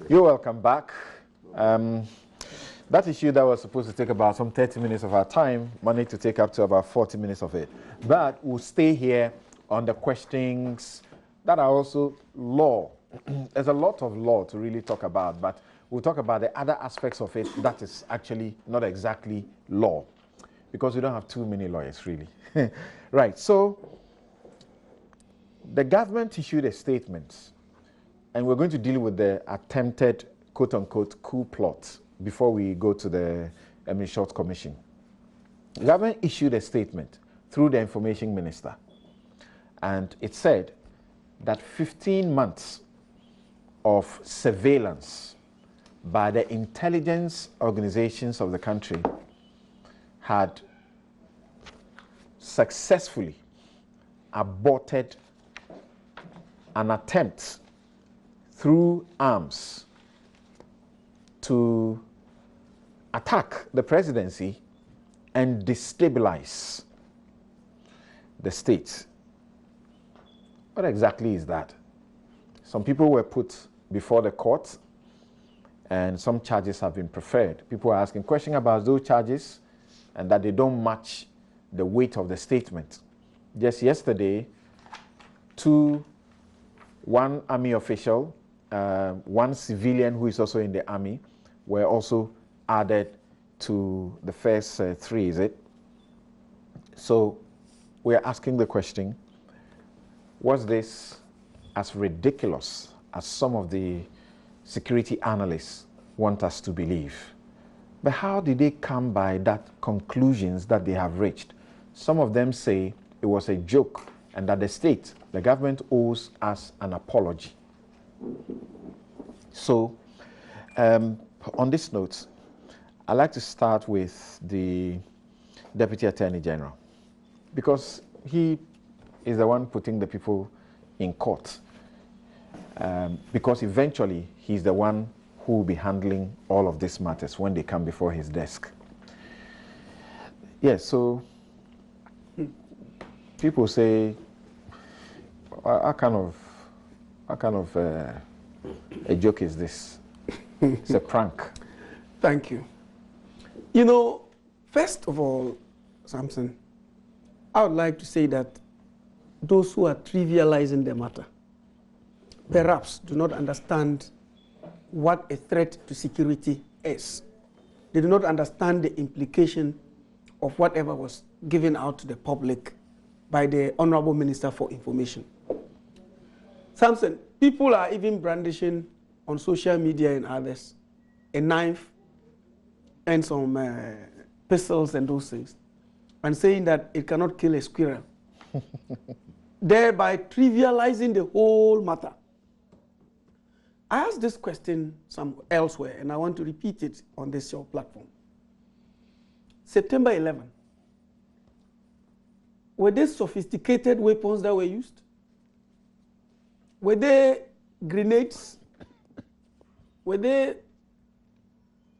You're welcome back. That issue that was supposed to take about some 30 minutes of our time, managed to take up to about 40 minutes of it. But we'll stay here on the questions that are also law. There's a lot of law to really talk about, but we'll talk about the other aspects of it that is actually not exactly law, because we don't have too many lawyers, really. Right, so the government issued a statement, and we're going to deal with the attempted quote-unquote coup plot before we go to the short commission. The government issued a statement through the information minister, and it said that 15 months of surveillance by the intelligence organizations of the country had successfully aborted an attempt through arms to attack the presidency and destabilize the state. What exactly is that? Some people were put before the court and some charges have been preferred. People are asking questions about those charges and that they don't match the weight of the statement. Just yesterday, one army official, one civilian who is also in the army, were also added to the first three, is it? So we are asking the question, was this as ridiculous as some of the security analysts want us to believe? But how did they come by that conclusions that they have reached? Some of them say it was a joke and that the state, the government, owes us an apology. So on this note, I'd like to start with the Deputy Attorney General, because he is the one putting the people in court, because eventually he's the one who will be handling all of these matters when they come before his desk. Yes, so people say, what kind of a joke is this? It's a prank. Thank you. You know, first of all, Samson, I would like to say that those who are trivializing the matter perhaps do not understand what a threat to security is. They do not understand the implication of whatever was given out to the public by the Honorable Minister for Information. Samson, people are even brandishing on social media and others a knife and some pistols and those things, and saying that it cannot kill a squirrel, thereby trivializing the whole matter. I asked this question elsewhere, and I want to repeat it on this show platform. September 11, were there sophisticated weapons that were used? Were there grenades? Were there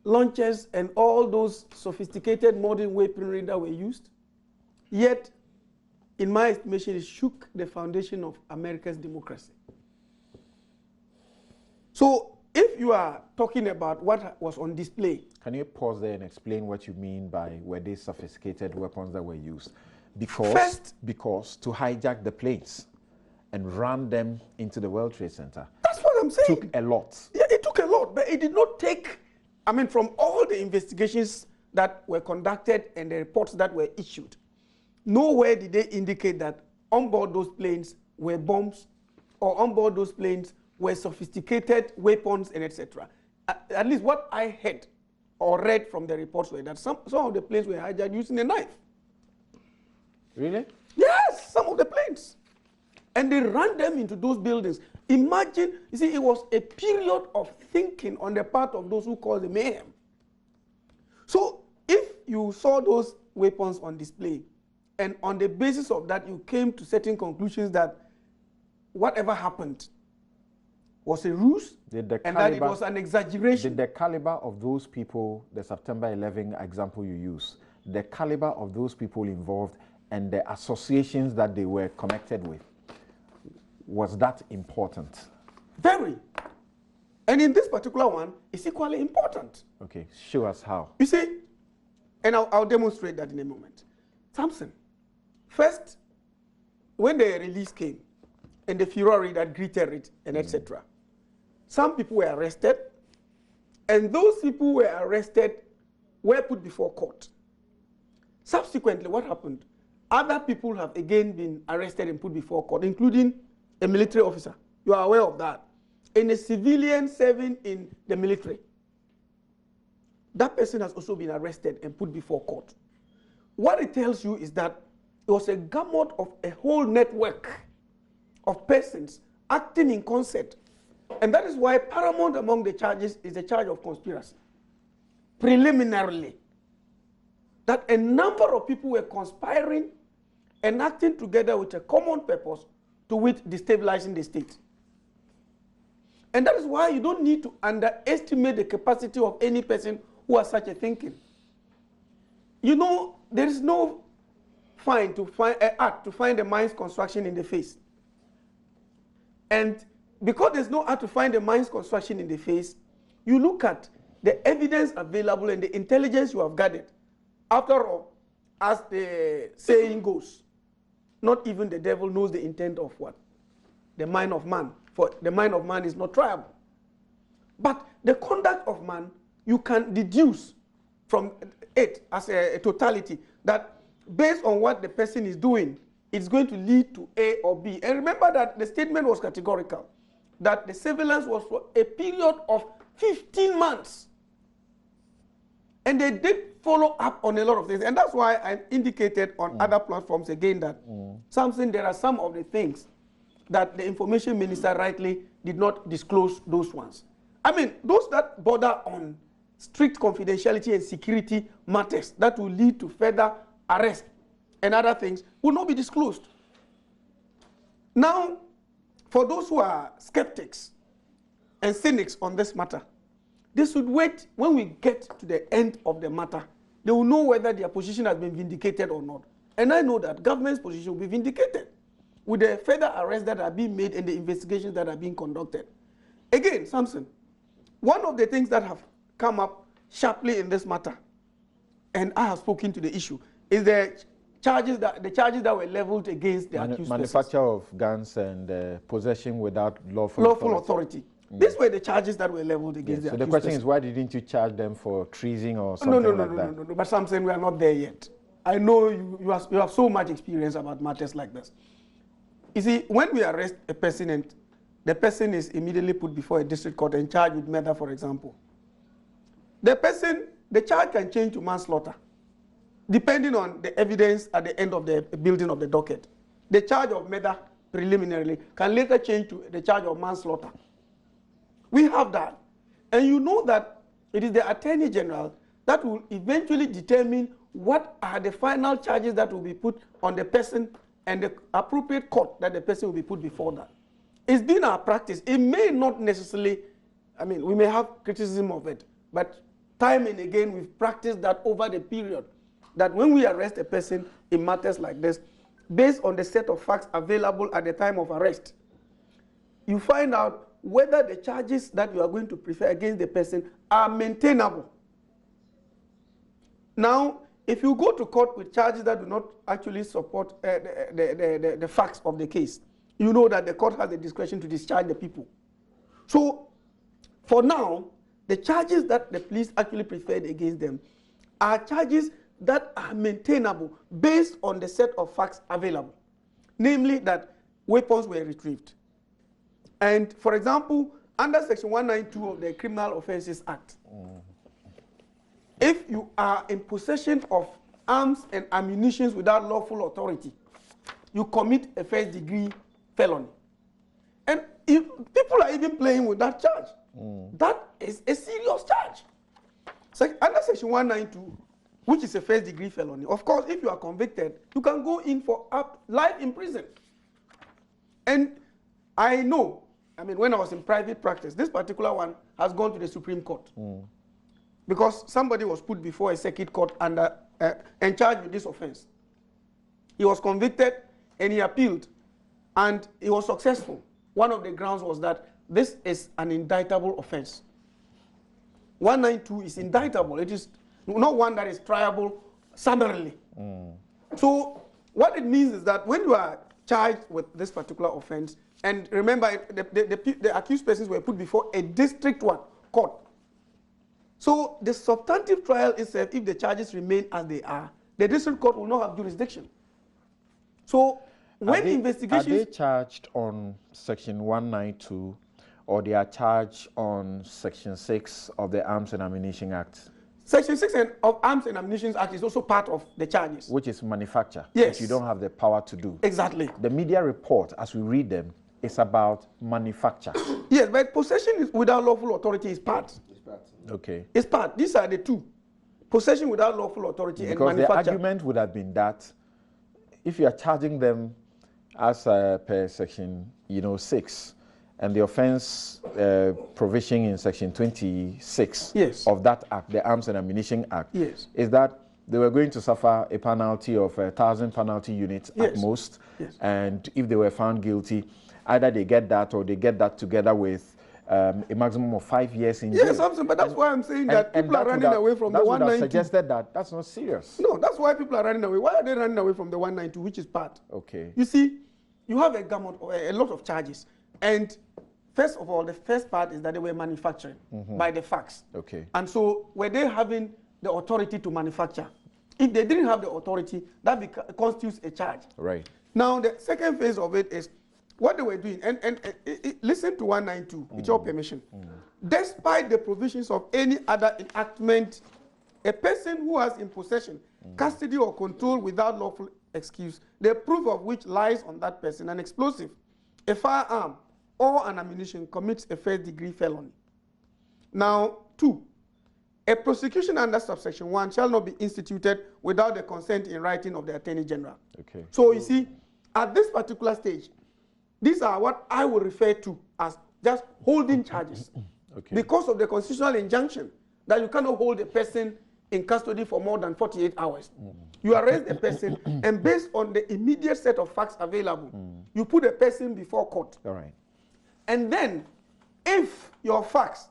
launchers and all those sophisticated modern weaponry that were used? Yet, in my estimation, it shook the foundation of America's democracy. So, if you are talking about what was on display... Can you pause there and explain what you mean by were they sophisticated weapons that were used? Because to hijack the planes and ram them into the World Trade Center. That's what I'm saying. Took a lot. Yeah, it took a lot, but it did not take, from all the investigations that were conducted and the reports that were issued, nowhere did they indicate that on board those planes were bombs or on board those planes were sophisticated weapons and etc. At least what I heard or read from the reports were that some of the planes were hijacked using a knife. Really? Yes, some of the planes. And they ran them into those buildings. Imagine, you see, it was a period of thinking on the part of those who caused the mayhem. So if you saw those weapons on display, and on the basis of that you came to certain conclusions that whatever happened was a ruse, and that it was an exaggeration. Did the caliber of those people, the September 11 example you use, the caliber of those people involved and the associations that they were connected with, was that important? Very. And in this particular one, it's equally important. Okay, show us how. You see, and I'll demonstrate that in a moment. Samson, first, when the release came, and the furor that greeted it, and etc., some people were arrested, and those people who were arrested were put before court. Subsequently, what happened? Other people have again been arrested and put before court, including a military officer. You are aware of that. And a civilian serving in the military. That person has also been arrested and put before court. What it tells you is that it was a gamut of a whole network of persons acting in concert. And that is why paramount among the charges is the charge of conspiracy. Preliminarily, that a number of people were conspiring and acting together with a common purpose to wit destabilizing the state. And that is why you don't need to underestimate the capacity of any person who has such a thinking. You know, there is no fine to find an art to find a mind's construction in the face. And because there's no art to find a mind's construction in the face, you look at the evidence available and the intelligence you have gathered. After all, as the saying goes, not even the devil knows the intent of what? The mind of man. For the mind of man is not triable. But the conduct of man, you can deduce from it as a totality that based on what the person is doing, it's going to lead to A or B. And remember that the statement was categorical, that the surveillance was for a period of 15 months. And they did follow up on a lot of things. And that's why I indicated on other platforms again that something, there are some of the things that the information minister rightly did not disclose those ones. I mean, those that border on strict confidentiality and security matters that will lead to further arrest and other things will not be disclosed. Now, for those who are skeptics and cynics on this matter, they should wait when we get to the end of the matter. They will know whether their position has been vindicated or not. And I know that government's position will be vindicated with the further arrests that are being made and the investigations that are being conducted. Again, Samson, one of the things that have come up sharply in this matter, and I have spoken to the issue, is the charges that were leveled against the accused manufacture of guns and possession without lawful authority. These were the charges that were leveled against the accused. So the question is, why didn't you charge them for treason or something like that? No. But Samson, we are not there yet. I know you have so much experience about matters like this. You see, when we arrest a person and the person is immediately put before a district court and charged with murder, for example, the charge can change to manslaughter, depending on the evidence at the end of the building of the docket. The charge of murder preliminarily can later change to the charge of manslaughter. We have that. And you know that it is the Attorney General that will eventually determine what are the final charges that will be put on the person and the appropriate court that the person will be put before that. It's been our practice. It may not necessarily, I mean, we may have criticism of it, but time and again we've practiced that over the period, that when we arrest a person in matters like this, based on the set of facts available at the time of arrest, you find out whether the charges that you are going to prefer against the person are maintainable. Now, if you go to court with charges that do not actually support the facts of the case, you know that the court has the discretion to discharge the people. So, for now, the charges that the police actually preferred against them are charges that are maintainable based on the set of facts available. Namely, that weapons were retrieved. And, for example, under Section 192 of the Criminal Offences Act, if you are in possession of arms and ammunition without lawful authority, you commit a first-degree felony. And if people are even playing with that charge, that is a serious charge. So under Section 192, which is a first-degree felony, of course, if you are convicted, you can go in for life in prison. And I know, I mean, when I was in private practice, this particular one has gone to the Supreme Court. Because somebody was put before a circuit court and charged with this offense. He was convicted and he appealed, and he was successful one of the grounds was that this is an indictable offense. 192 is indictable. It is not one that is triable summarily. So what it means is that when you are charged with this particular offense, and remember, the accused persons were put before a district court. So the substantive trial itself, if the charges remain as they are, the district court will not have jurisdiction. So when investigations... Are they charged on Section 192 or they are charged on Section 6 of the Arms and Ammunition Act? Section 6 of Arms and Ammunition Act is also part of the charges. Which is manufacture, yes, which you don't have the power to do. Exactly. The media report, as we read them, is about manufacture. Yes, but possession without lawful authority is part. It's part. Okay. It's part. These are the two. Possession without lawful authority and manufacture. Because the argument would have been that if you are charging them as per Section 6, and the offense provision in Section 26 yes, of that act, the Arms and Ammunition Act, yes, is that they were going to suffer a penalty of 1,000 penalty units yes, at most. Yes. And if they were found guilty, either they get that or they get that together with a maximum of 5 years in jail. Yes, but that's why I'm saying that people are running away from the 192. That would have suggested that that's not serious. No, that's why people are running away. Why are they running away from the 192, which is part? Okay. You see, you have a lot of charges. And first of all, the first part is that they were manufacturing by the facts. Okay. And so were they having the authority to manufacture? If they didn't have the authority, that constitutes a charge. Right. Now, the second phase of it is what they were doing. And listen to 192, with your permission. Despite the provisions of any other enactment, a person who has in possession, custody or control without lawful excuse, the proof of which lies on that person, an explosive, a firearm, or an ammunition, commits a first-degree felony. Now, 2, a prosecution under subsection 1 shall not be instituted without the consent in writing of the Attorney General. Okay. So you see, at this particular stage, these are what I will refer to as just holding charges. Okay. Because of the constitutional injunction that you cannot hold a person in custody for more than 48 hours. You arrest a person, and based on the immediate set of facts available, you put a person before court. All right. And then, if your facts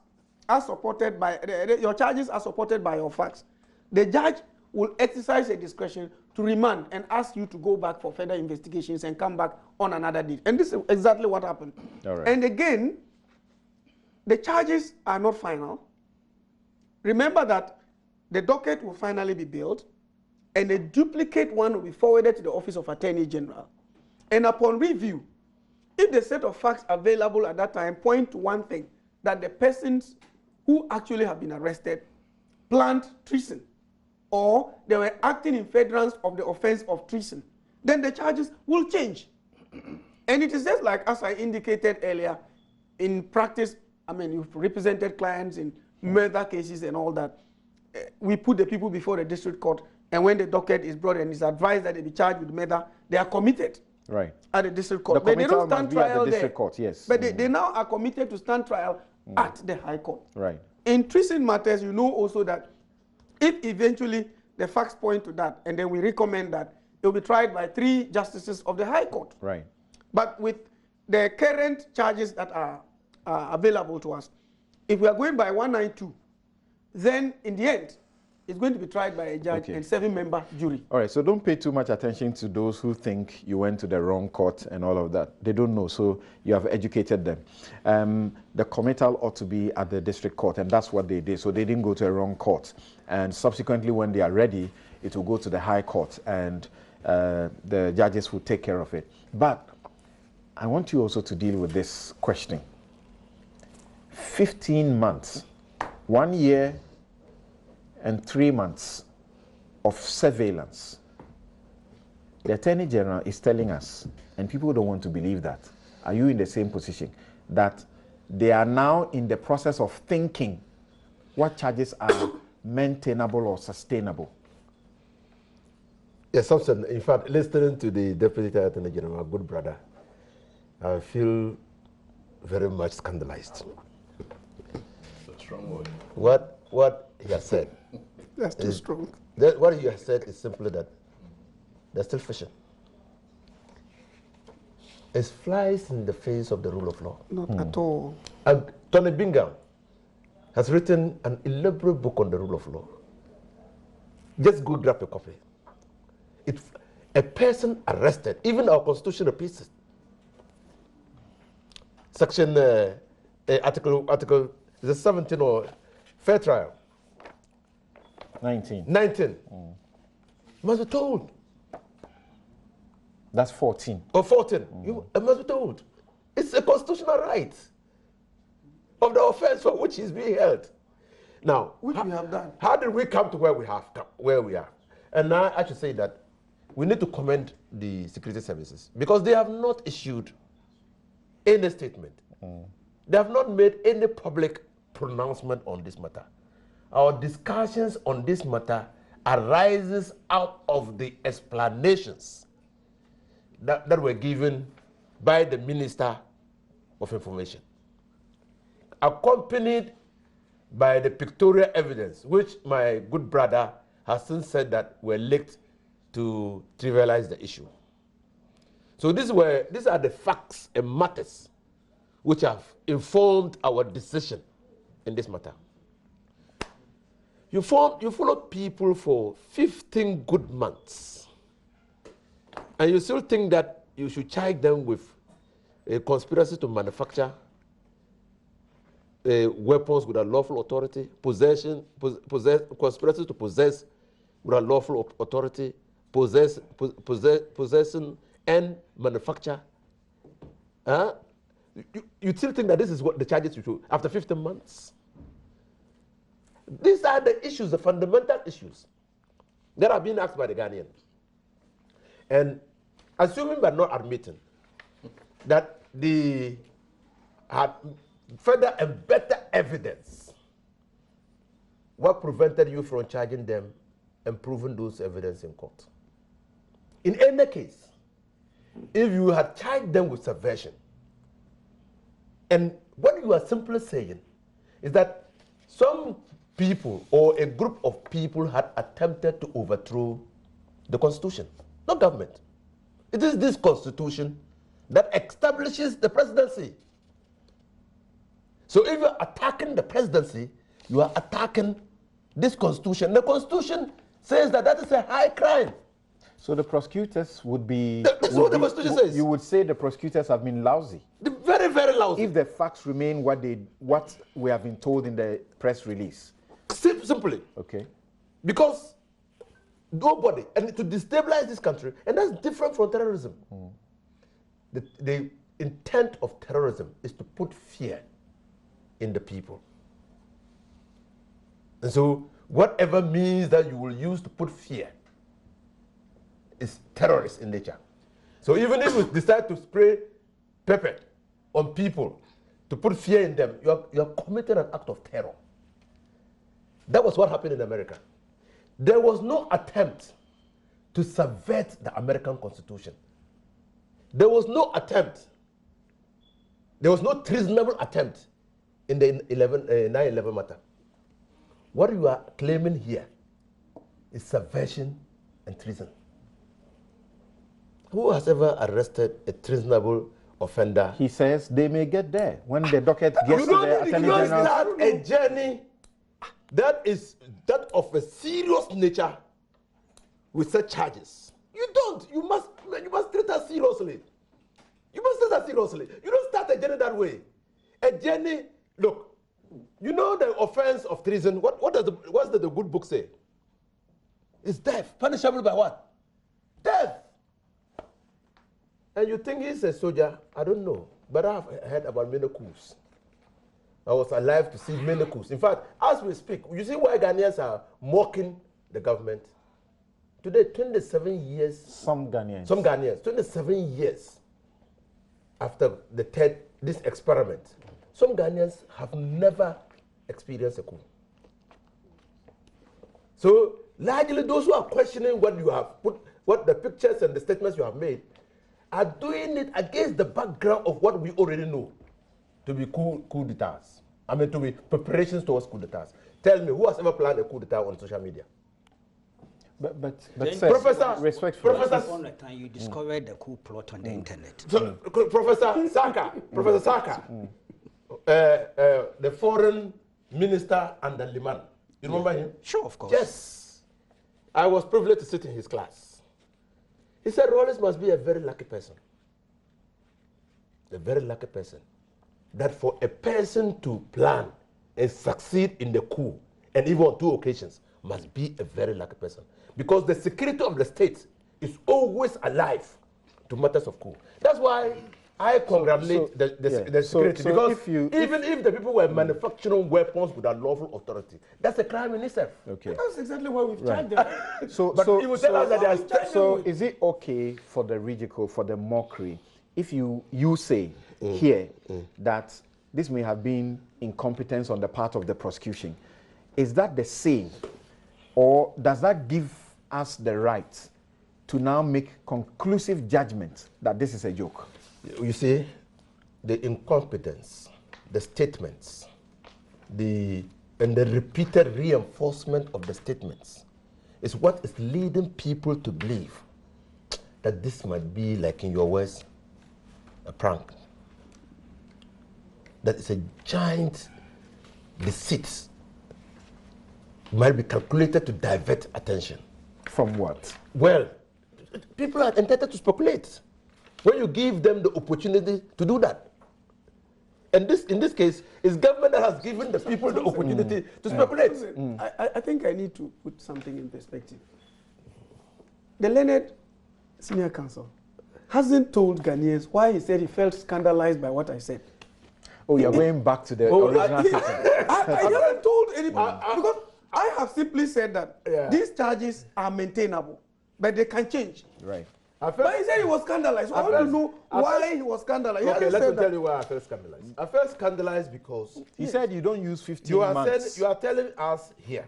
are supported by, your charges are supported by your facts, the judge will exercise a discretion to remand and ask you to go back for further investigations and come back on another date. And this is exactly what happened. All right. And again, the charges are not final. Remember that the docket will finally be built, and a duplicate one will be forwarded to the Office of Attorney General. And upon review, if the set of facts available at that time point to one thing, that the persons who actually have been arrested planned treason, or they were acting in furtherance of the offense of treason, then the charges will change. And it is just like, as I indicated earlier, in practice, I mean, you've represented clients in murder cases and all that. We put the people before the district court, and when the docket is brought and it's advised that they be charged with murder, they are committed. Right. At the district court. But they don't stand trial at the district court, yes. But they now are committed to stand trial at the High Court. Right. In treason matters, you know also that if eventually the facts point to that, and then we recommend that, it will be tried by 3 justices of the High Court. Right. But with the current charges that are available to us, if we are going by 192, then in the end, it's going to be tried by a judge and 7-member jury. All right, so don't pay too much attention to those who think you went to the wrong court and all of that. They don't know, so you have educated them. The committal ought to be at the district court, and that's what they did. So they didn't go to a wrong court. And subsequently, when they are ready, it will go to the High Court, and the judges will take care of it. But I want you also to deal with this question. 15 months, 1 year, and 3 months of surveillance. The Attorney General is telling us, and people don't want to believe that, are you in the same position, that they are now in the process of thinking what charges are maintainable or sustainable? Yes, Samson, in fact, listening to the Deputy Attorney General, my good brother, I feel very much scandalized. That's a strong word. What he has said. That's too strong. What he has said is simply that they're still fishing. It flies in the face of the rule of law. Not at all. And Tony Bingham has written an elaborate book on the rule of law. Just go grab a copy. A person arrested, even our constitution repeats it. Section article is it 17 or fair trial? 19. 19. Must be told. That's 14. Or 14. You must be told. It's a constitutional right of the offense for which he's being held. Now, Which we have done. How did we come to where we are? And now I should say that we need to commend the security services because they have not issued any statement. They have not made any public pronouncement on this matter. Our discussions on this matter arises out of the explanations that were given by the Minister of Information, accompanied by the pictorial evidence, which my good brother has since said that were leaked to trivialize the issue. So these are the facts and matters which have informed our decision in this matter. You followed people for 15 good months, and you still think that you should charge them with a conspiracy to manufacture weapons with a lawful authority, conspiracy to possess with a lawful authority, possession and manufacture. You still think that this is what the charges you should after 15 months? These are the issues, the fundamental issues that are being asked by the Ghanaians. And assuming but not admitting that they had further and better evidence, what prevented you from charging them and proving those evidence in court? In any case, if you had charged them with subversion, and what you are simply saying is that some people or a group of people had attempted to overthrow the Constitution, not government. It is this Constitution that establishes the presidency. So if you're attacking the presidency, you are attacking this Constitution. The Constitution says that that is a high crime. So the prosecutors would be... That's what the Constitution says. You would say the prosecutors have been lousy. Very, very lousy. If the facts remain what we have been told in the press release. Simply. Okay. Because nobody, and to destabilize this country, and that's different from terrorism. The intent of terrorism is to put fear in the people. And so whatever means that you will use to put fear is terrorist in nature. So even if you decide to spray pepper on people to put fear in them, you are committing an act of terror. That was what happened in America. There was no attempt to subvert the American Constitution. There was no attempt. There was no treasonable attempt in the 9/11 matter. What you are claiming here is subversion and treason. Who has ever arrested a treasonable offender? He says they may get there. When the docket gets to the Attorney General... start a journey that is that of a serious nature with such charges. You don't. You must treat us seriously. You must treat us seriously. You don't start a journey that way. A journey, look, you know the offense of treason, what's the good book say? It's death. Punishable by what? Death. And you think he's a soldier? I don't know. But I've heard about many coups. I was alive to see many coups. In fact, as we speak, you see why Ghanaians are mocking the government? Today, 27 years. Some Ghanaians. 27 years after this experiment. Some Ghanaians have never experienced a coup. So, largely those who are questioning what you have put, what the pictures and the statements you have made, are doing it against the background of what we already know to be coup d'etats. I mean, to be preparations towards coup d'etats. Tell me, who has ever planned a coup d'etat on social media? But Then sir, Professor- respectfully. Professor- Once upon a time, you discovered the coup plot on the internet. So, Professor Saka, the foreign minister under Liman. You remember him? Sure, of course. Yes. I was privileged to sit in his class. He said Rawlings must be a very lucky person. A very lucky person. That for a person to plan and succeed in the coup, and even on 2 occasions, must be a very lucky person. Because the security of the state is always alive to matters of coup. That's why I congratulate the security. So because if if the people were manufacturing weapons without lawful authority, that's a crime in itself. Okay. That's exactly why we've charged them. But you will tell us that they are So is it okay for the ridicule, for the mockery, if you say here that this may have been incompetence on the part of the prosecution? Is that the same, or does that give us the right to now make conclusive judgment that this is a joke? You see, the incompetence, the statements, and the repeated reinforcement of the statements is what is leading people to believe that this might be, like in your words, a prank. That it's a giant deceit. Might be calculated to divert attention. From what? Well, people are entitled to speculate when you give them the opportunity to do that. And in this case, it's government that has given the people the opportunity to speculate. I think I need to put something in perspective. The learned senior counsel hasn't told Ghanaians why he said he felt scandalized by what I said. Oh, you're going back to the original system. I haven't told anybody because I have simply said that these charges are maintainable, but they can change. Right. But he said he was scandalized. So I want to know why he was scandalized. Okay, let me tell you why I felt scandalized. I felt scandalized because He said you don't use 15 months. you are telling us here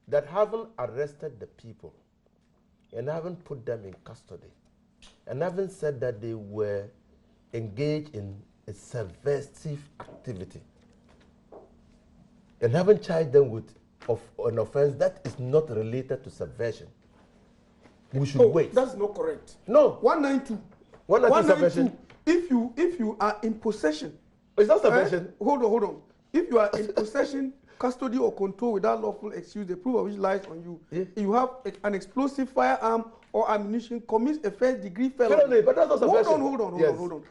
that having arrested the people and haven't put them in custody and haven't said that they were engaged in a subversive activity and haven't charged them with an offense that is not related to subversion, we should wait. That's not correct. No. 192. 192 subversion. If you are in possession. It's not subversion. Hold on. If you are in possession, custody or control without lawful excuse, the proof of which lies on you, you have an explosive firearm or ammunition, commits a first-degree felony. But that's not subversion. Hold on.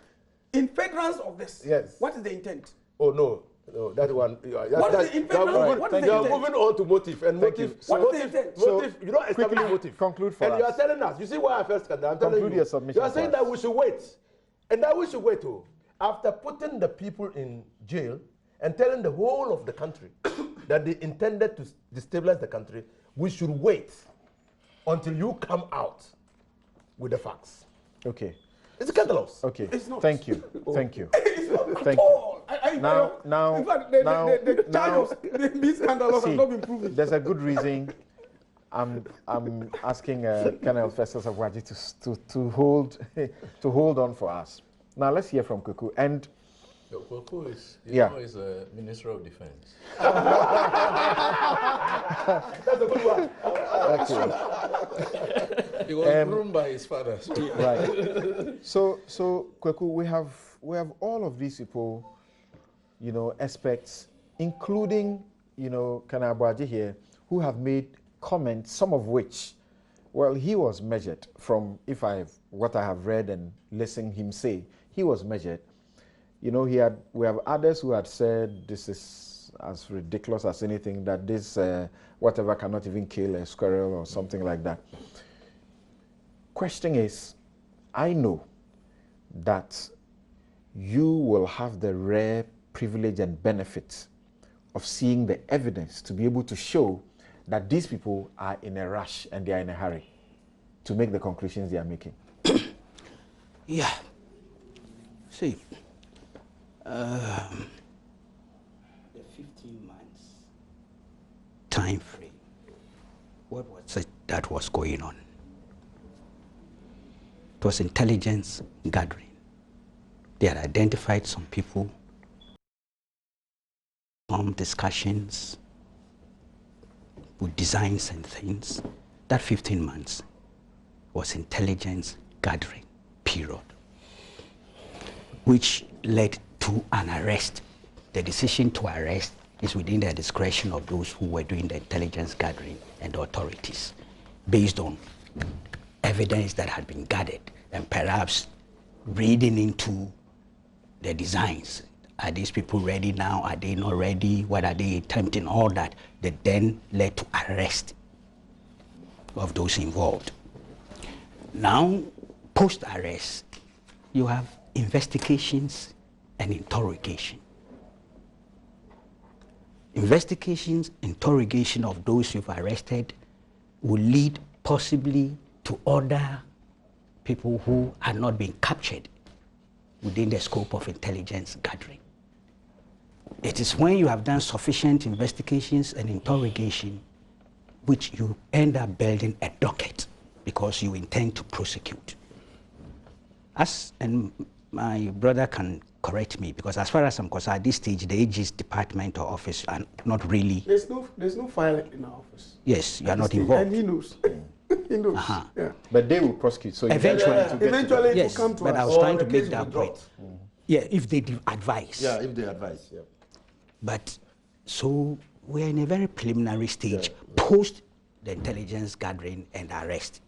In furtherance of this, what is the intent? Oh, no, that one. What is the intent? You are moving on to motive. And motive. What is the intent? Motive, you don't establish motive. Conclude for us. And you are telling us, you see why I felt scandal. I'm telling Conclude your submission You are saying that we should wait. And that we should wait too. After putting the people in jail and telling the whole of the country that they intended to destabilize the country, we should wait until you come out with the facts. Okay. It's scandalous. Okay. It's not. Thank you. Thank you. It's not Thank at all. Now, in fact, the charge of being scandalous has not been proven. There's a good reason. I'm asking Colonel Festus Agwaji to hold on for us. Now let's hear from Kuku. And Coup is, Yeah. now is a Minister of Defense. That's a good one. He was groomed by his father. So. right. So Kweku, we have all of these people, experts, including, Colonel Agwaji here, who have made comments, some of which, well, he was measured from what I have read and listened him say, he was measured. We have others who had said this is as ridiculous as anything, that this whatever cannot even kill a squirrel or something like that. Question is, I know that you will have the rare privilege and benefit of seeing the evidence to be able to show that these people are in a rush and they are in a hurry to make the conclusions they are making. Yeah. See, the 15 months time frame, what was it that was going on? It was intelligence gathering. They had identified some people, some discussions with designs and things. that 15 months was intelligence gathering period, which led to an arrest. The decision to arrest is within the discretion of those who were doing the intelligence gathering and the authorities, based on evidence that had been gathered and perhaps reading into the designs. Are these people ready now? Are they not ready? What are they attempting? All that then led to arrest of those involved. Now, post-arrest, you have investigations and interrogation. Investigations, interrogation of those you've arrested will lead possibly to other people who are not being captured within the scope of intelligence gathering. It is when you have done sufficient investigations and interrogation which you end up building a docket because you intend to prosecute. And my brother can correct me, because as far as I'm concerned, at this stage, the AG's department or office are not really... There's no file in our office. Yes, you are not involved. And he knows. He knows. Yeah. But they will prosecute. So eventually, eventually yes, it will come to but us. I was trying to make that point. Yeah, if they advise. Yeah, if they advise, yeah. But so we're in a very preliminary stage, post the intelligence gathering and arrest.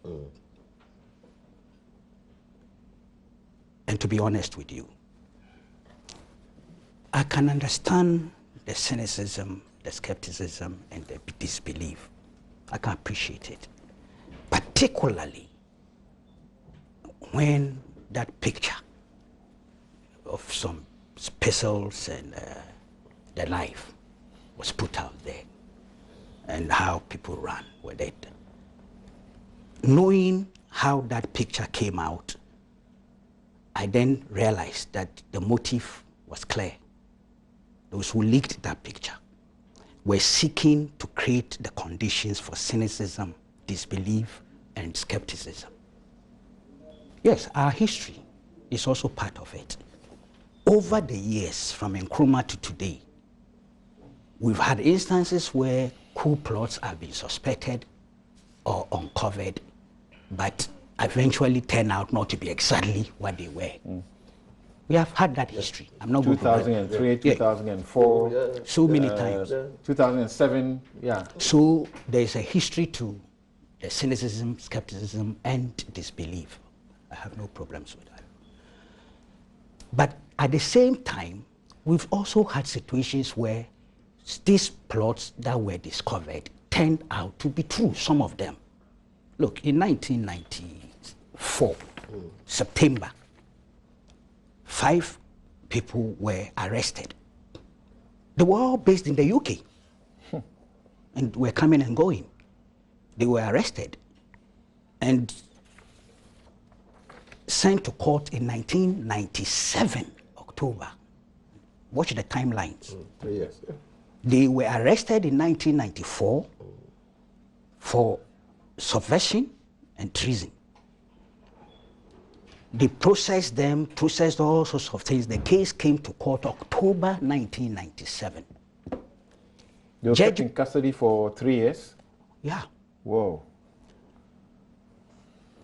And to be honest with you, I can understand the cynicism, the skepticism, and the disbelief. I can appreciate it. Particularly when that picture of some pistols and the knife was put out there, and how people ran with it. Knowing how that picture came out, I then realized that the motive was clear. Those who leaked that picture were seeking to create the conditions for cynicism, disbelief, and skepticism. Yes, our history is also part of it. Over the years, from Nkrumah to today, we've had instances where coup plots have been suspected or uncovered, but eventually turn out not to be exactly what they were. We have had that history. I'm not 2003, 2004. So many times. 2007, yeah. So there's a history to the cynicism, skepticism, and disbelief. I have no problems with that. But at the same time, we've also had situations where these plots that were discovered turned out to be true, some of them. Look, in 1994, September, 5 people were arrested. They were all based in the UK and were coming and going. They were arrested and sent to court in 1997, October. Watch the timelines. 3 years, yeah. They were arrested in 1994 for subversion and treason. They processed them, processed all sorts of things. The case came to court October 1997. They were kept in custody for 3 years? Yeah. Whoa.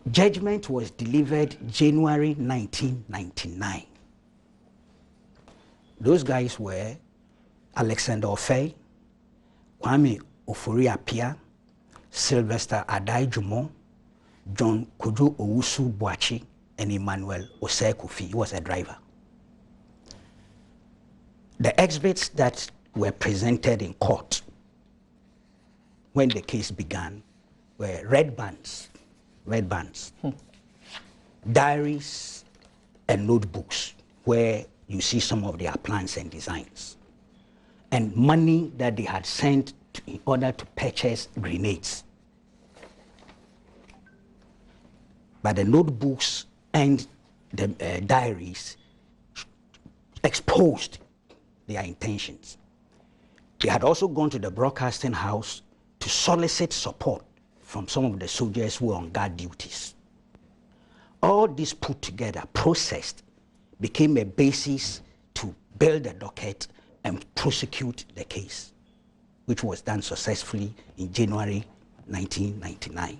Judgment was delivered January 1999. Those guys were Alexander Ofei, Kwame Ofori-Appiah, Sylvester Adai-Jumo, John Kojo Owusu Boachi, and Emmanuel Osei Kofi. He was a driver. The exhibits that were presented in court when the case began were red bands, diaries, and notebooks where you see some of their plans and designs, and money that they had sent in order to purchase grenades. But the notebooks and the diaries exposed their intentions. They had also gone to the broadcasting house to solicit support from some of the soldiers who were on guard duties. All this put together, processed, became a basis to build a docket and prosecute the case, which was done successfully in January 1999.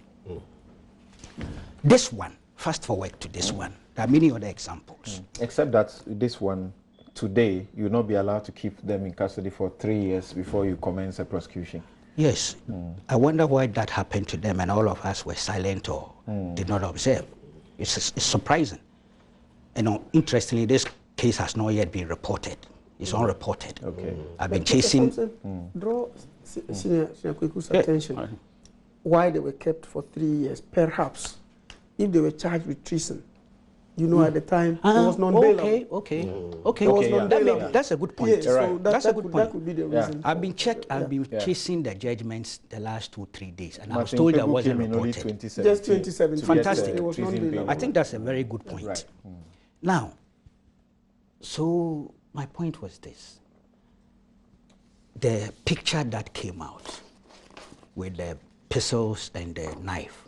This one, fast forward to this one. There are many other examples. Except that this one, today, you will not be allowed to keep them in custody for 3 years before you commence a prosecution. Yes. I wonder why that happened to them and all of us were silent or did not observe. It's surprising. You know, interestingly, this case has not yet been reported. It's unreported. Okay. I've been chasing. Draw Senior Kweku's attention why they were kept for 3 years. Perhaps if they were charged with treason, you know, at the time, it was non-bailable. Okay. That's a good point. Yeah, so that's a good point. That could be the reason. I've been chasing the judgments the last 2-3 days, and I was told that wasn't reported. Just 2017. Fantastic. It was non-bailable. I think that's a very good point. Right. Now, so my point was this. The picture that came out with the pistols and the knife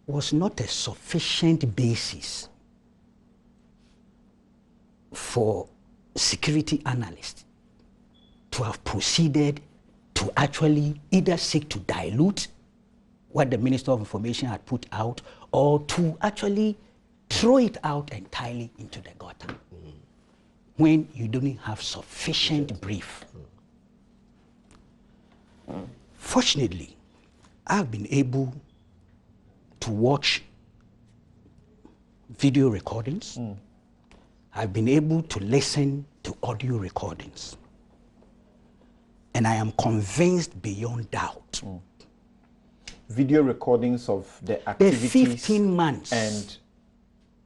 was not a sufficient basis for security analysts to have proceeded to actually either seek to dilute what the Minister of Information had put out or to actually throw it out entirely into the gutter when you don't have sufficient brief. Fortunately, I've been able to watch video recordings. I've been able to listen to audio recordings. And I am convinced beyond doubt. Video recordings of the The activities 15 months. and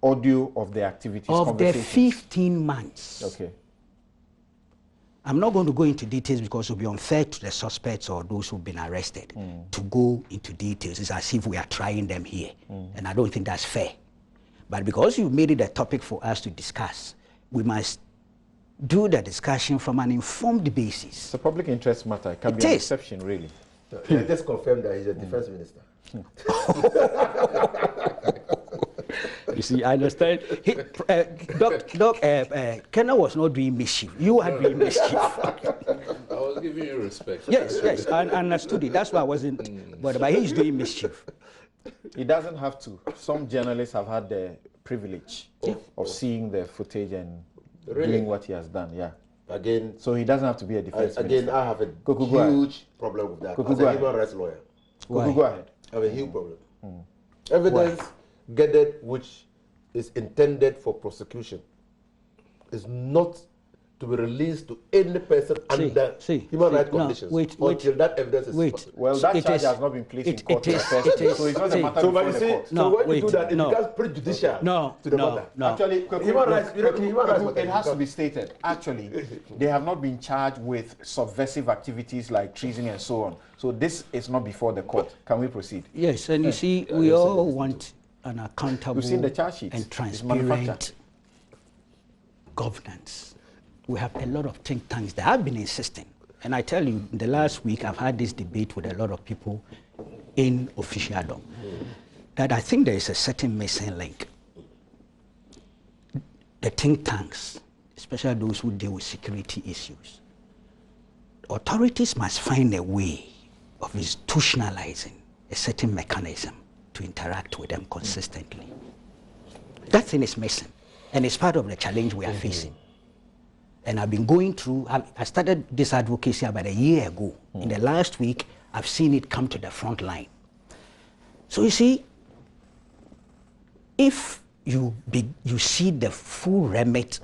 audio of the activities. Of the 15 months. Okay. I'm not going to go into details because it will be unfair to the suspects or those who've been arrested to go into details. It's as if we are trying them here. And I don't think that's fair. But because you've made it a topic for us to discuss, we must do the discussion from an informed basis. It's a public interest matter. It can It be an is. exception, really. I just confirmed that he's a defense minister. You see, I understand. Kenna was not doing mischief. You are doing mischief. I was giving you respect. Yes, I understood it. That's why I wasn't. But he's doing mischief. He doesn't have to. Some journalists have had the privilege of seeing the footage and doing what he has done. Yeah. Again, So he doesn't have to be a defense again, minister. I have a Kuku, go ahead. huge problem with that. Kuku, As go a ahead. human rights lawyer, Kuku, go ahead. I have a huge problem. Evidence gathered which is intended for prosecution is not to be released to any person under human rights conditions until that evidence is Well, that charge has not been placed in court in the first place, so it's not a matter so, before but you the see, court. so when you do that, it becomes prejudicial to the matter. Actually, Human rights, it has to be stated. Actually, they have not been charged with subversive activities like treason and so on. So this is not before the court. Can we proceed? Yes, and you see, we all want an accountable You've seen the charge sheet. and It's transparent manufactured. governance. We have a lot of think tanks that have been insisting. And I tell you, in the last week, I've had this debate with a lot of people in officialdom that I think there is a certain missing link. The think tanks, especially those who deal with security issues, authorities must find a way of institutionalizing a certain mechanism to interact with them consistently. That thing is missing, and it's part of the challenge we are facing. And I've been going through, I started this advocacy about a year ago. In the last week, I've seen it come to the front line. So you see, if you see the full remit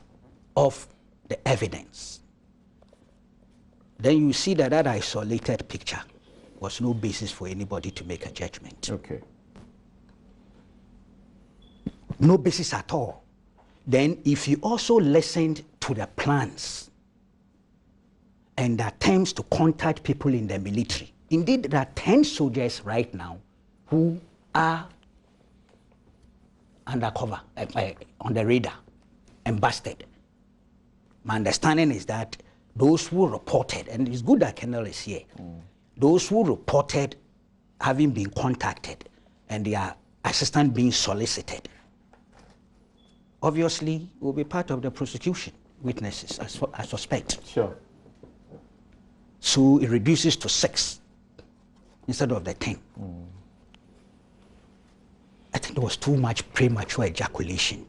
of the evidence, then you see that that isolated picture was no basis for anybody to make a judgment. Okay. No basis at all. Then if you also listened to the plans and the attempts to contact people in the military, indeed there are 10 soldiers right now who are undercover, on the radar, and busted. My understanding is that those who reported, and it's good that Kendall is here, those who reported having been contacted and their assistant being solicited, obviously will be part of the prosecution witnesses, I suspect. Sure. So it reduces to 6 instead of the 10. there was too much premature ejaculation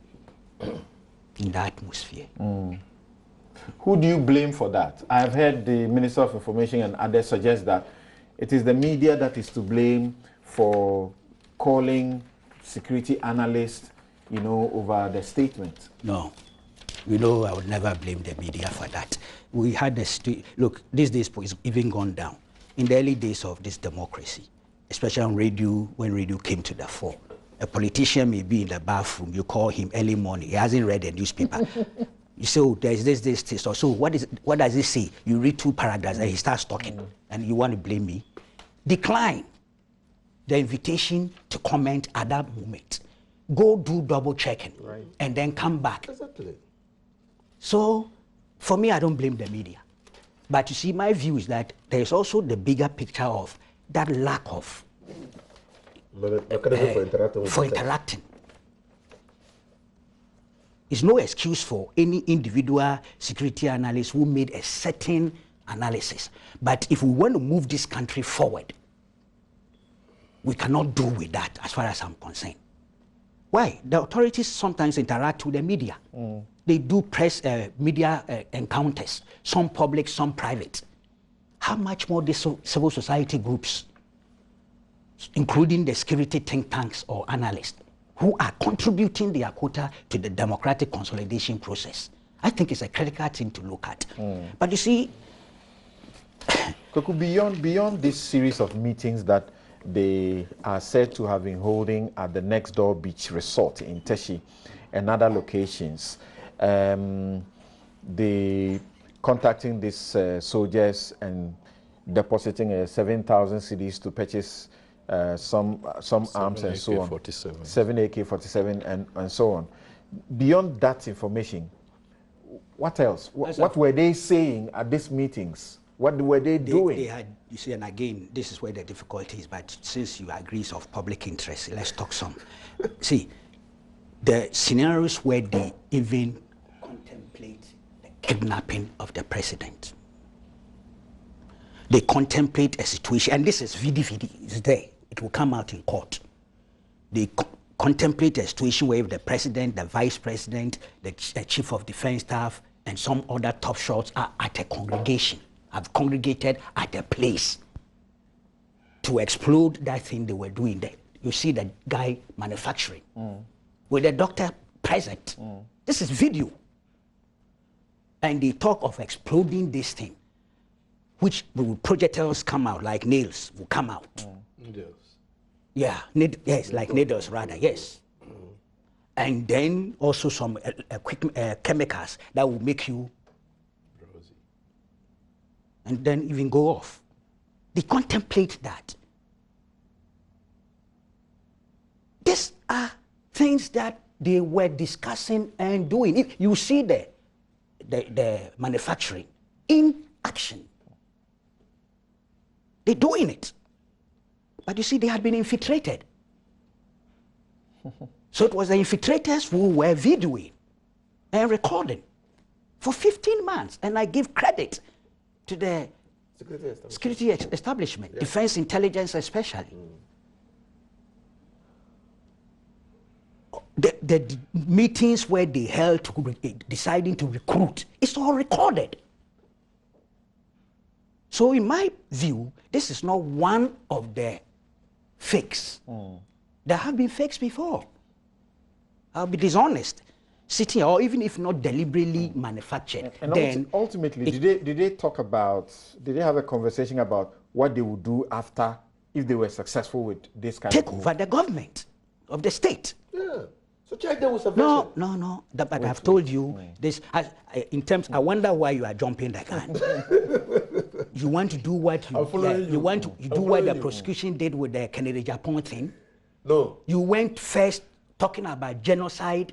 in the atmosphere. Who do you blame for that? I've heard the Minister of Information and others suggest that it is the media that is to blame for calling security analysts, you know, over the statement. No. You know, I would never blame the media for that. We had look, these days it's even gone down. In the early days of this democracy, especially on radio, when radio came to the fore, a politician may be in the bathroom, you call him early morning, he hasn't read the newspaper. You say, oh, there's this, or so what does it say? You read 2 paragraphs and he starts talking, and you want to blame me? Decline the invitation to comment at that moment. Go do double checking, and then come back. Exactly. So, for me, I don't blame the media. But you see, my view is that there is also the bigger picture of that lack of for interacting. It's no excuse for any individual security analyst who made a certain analysis. But if we want to move this country forward, we cannot do with that as far as I'm concerned. Why? The authorities sometimes interact with the media. They do press media encounters, some public, some private. How much more the civil society groups, including the security think tanks or analysts, who are contributing their quota to the democratic consolidation process? I think it's a critical thing to look at. But you see, beyond this series of meetings that they are said to have been holding at the Next Door Beach Resort in Teshi and other locations, they contacting these soldiers and depositing 7,000 cedis to purchase some arms and so on. 7 AK-47 and so on. Beyond that information, what else? What were they saying at these meetings? What were they doing? They had, you see, and again, this is where the difficulty is, but since you agree it's of public interest, let's talk some. See, the scenarios where they even contemplate the kidnapping of the president. They contemplate a situation, and this is VDVD, it's there. It will come out in court. They contemplate a situation where the president, the vice president, the chief of defense staff, and some other top shots are at a congregation, have congregated at a place to explode that thing they were doing there. You see the guy manufacturing with the doctor present. This is video. And they talk of exploding this thing, which projectiles come out, like nails will come out. Needles. Yeah, yes, like needles rather, yes. And then also some chemicals that will make you Rosy. and then even go off. They contemplate that. These are things that they were discussing and doing. If you see the manufacturing in action, they're doing it. But you see, they had been infiltrated. So it was the infiltrators who were videoing and recording for 15 months. And I give credit to the security establishment, defense intelligence especially. The meetings where they held deciding to recruit, it's all recorded. So in my view, this is not one of the fakes. There have been fakes before. I'll be dishonest. Sitting, or even if not deliberately manufactured. And then ultimately, did they talk about, did they have a conversation about what they would do after if they were successful with this kind take of over the government of the state? Yeah. So charge them with subversion. No. But I've told you this. In terms, I wonder why you are jumping the gun. You want to do what you do what the prosecution did with the Kennedy Japan thing. No. You went first talking about genocide.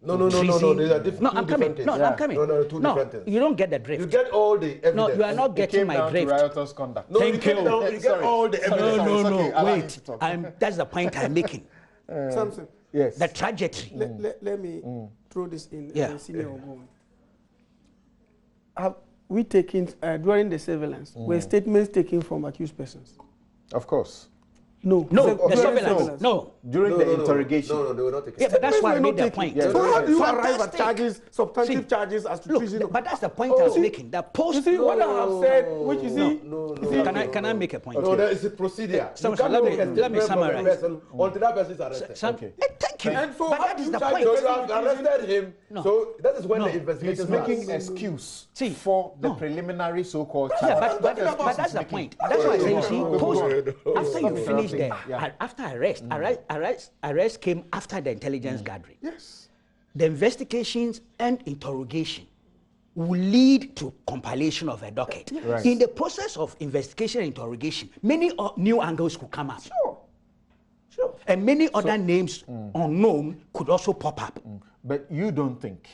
No. These are different. No, I'm coming. No, I'm coming. No, two different things. You don't get the drift. You get all the evidence. No, you are not getting my drift. riotous conduct. No, Thank you. You get all the evidence. No. Wait. That's the point I'm making. Samson, Yes. The trajectory. let me throw this in. Yeah. Senior Ogun. Have we taken, during the surveillance, were statements taken from accused persons? Of course. No. No, During the surveillance. No. During the interrogation. No, they were not taken. Yeah, but that's why I Statements were made not the taken. point. Yeah, So how do you Fantastic. arrive at charges, substantive See, charges as to Look, treason? but that's the point I was making. The post. You see, what I have said, which you see, No. Can I make a point? No, there is a procedure. Some- You can't let me- make a let me statement from a summarize. person until that person is arrested. Okay. Thank you. And so but how that do is you the charge point. So you have arrested him. No. So that is when No. the investigation He's making starts. excuse See, for the no. preliminary so-called Yeah, charge. but that's the point. That's why I say, you see, post, after you finish there, Yeah. after arrest came after the intelligence gathering. yes. The investigations and interrogation will lead to compilation of a docket. Right. In the process of investigation and interrogation, many new angles could come up. Sure. And many other names unknown could also pop up. But you don't think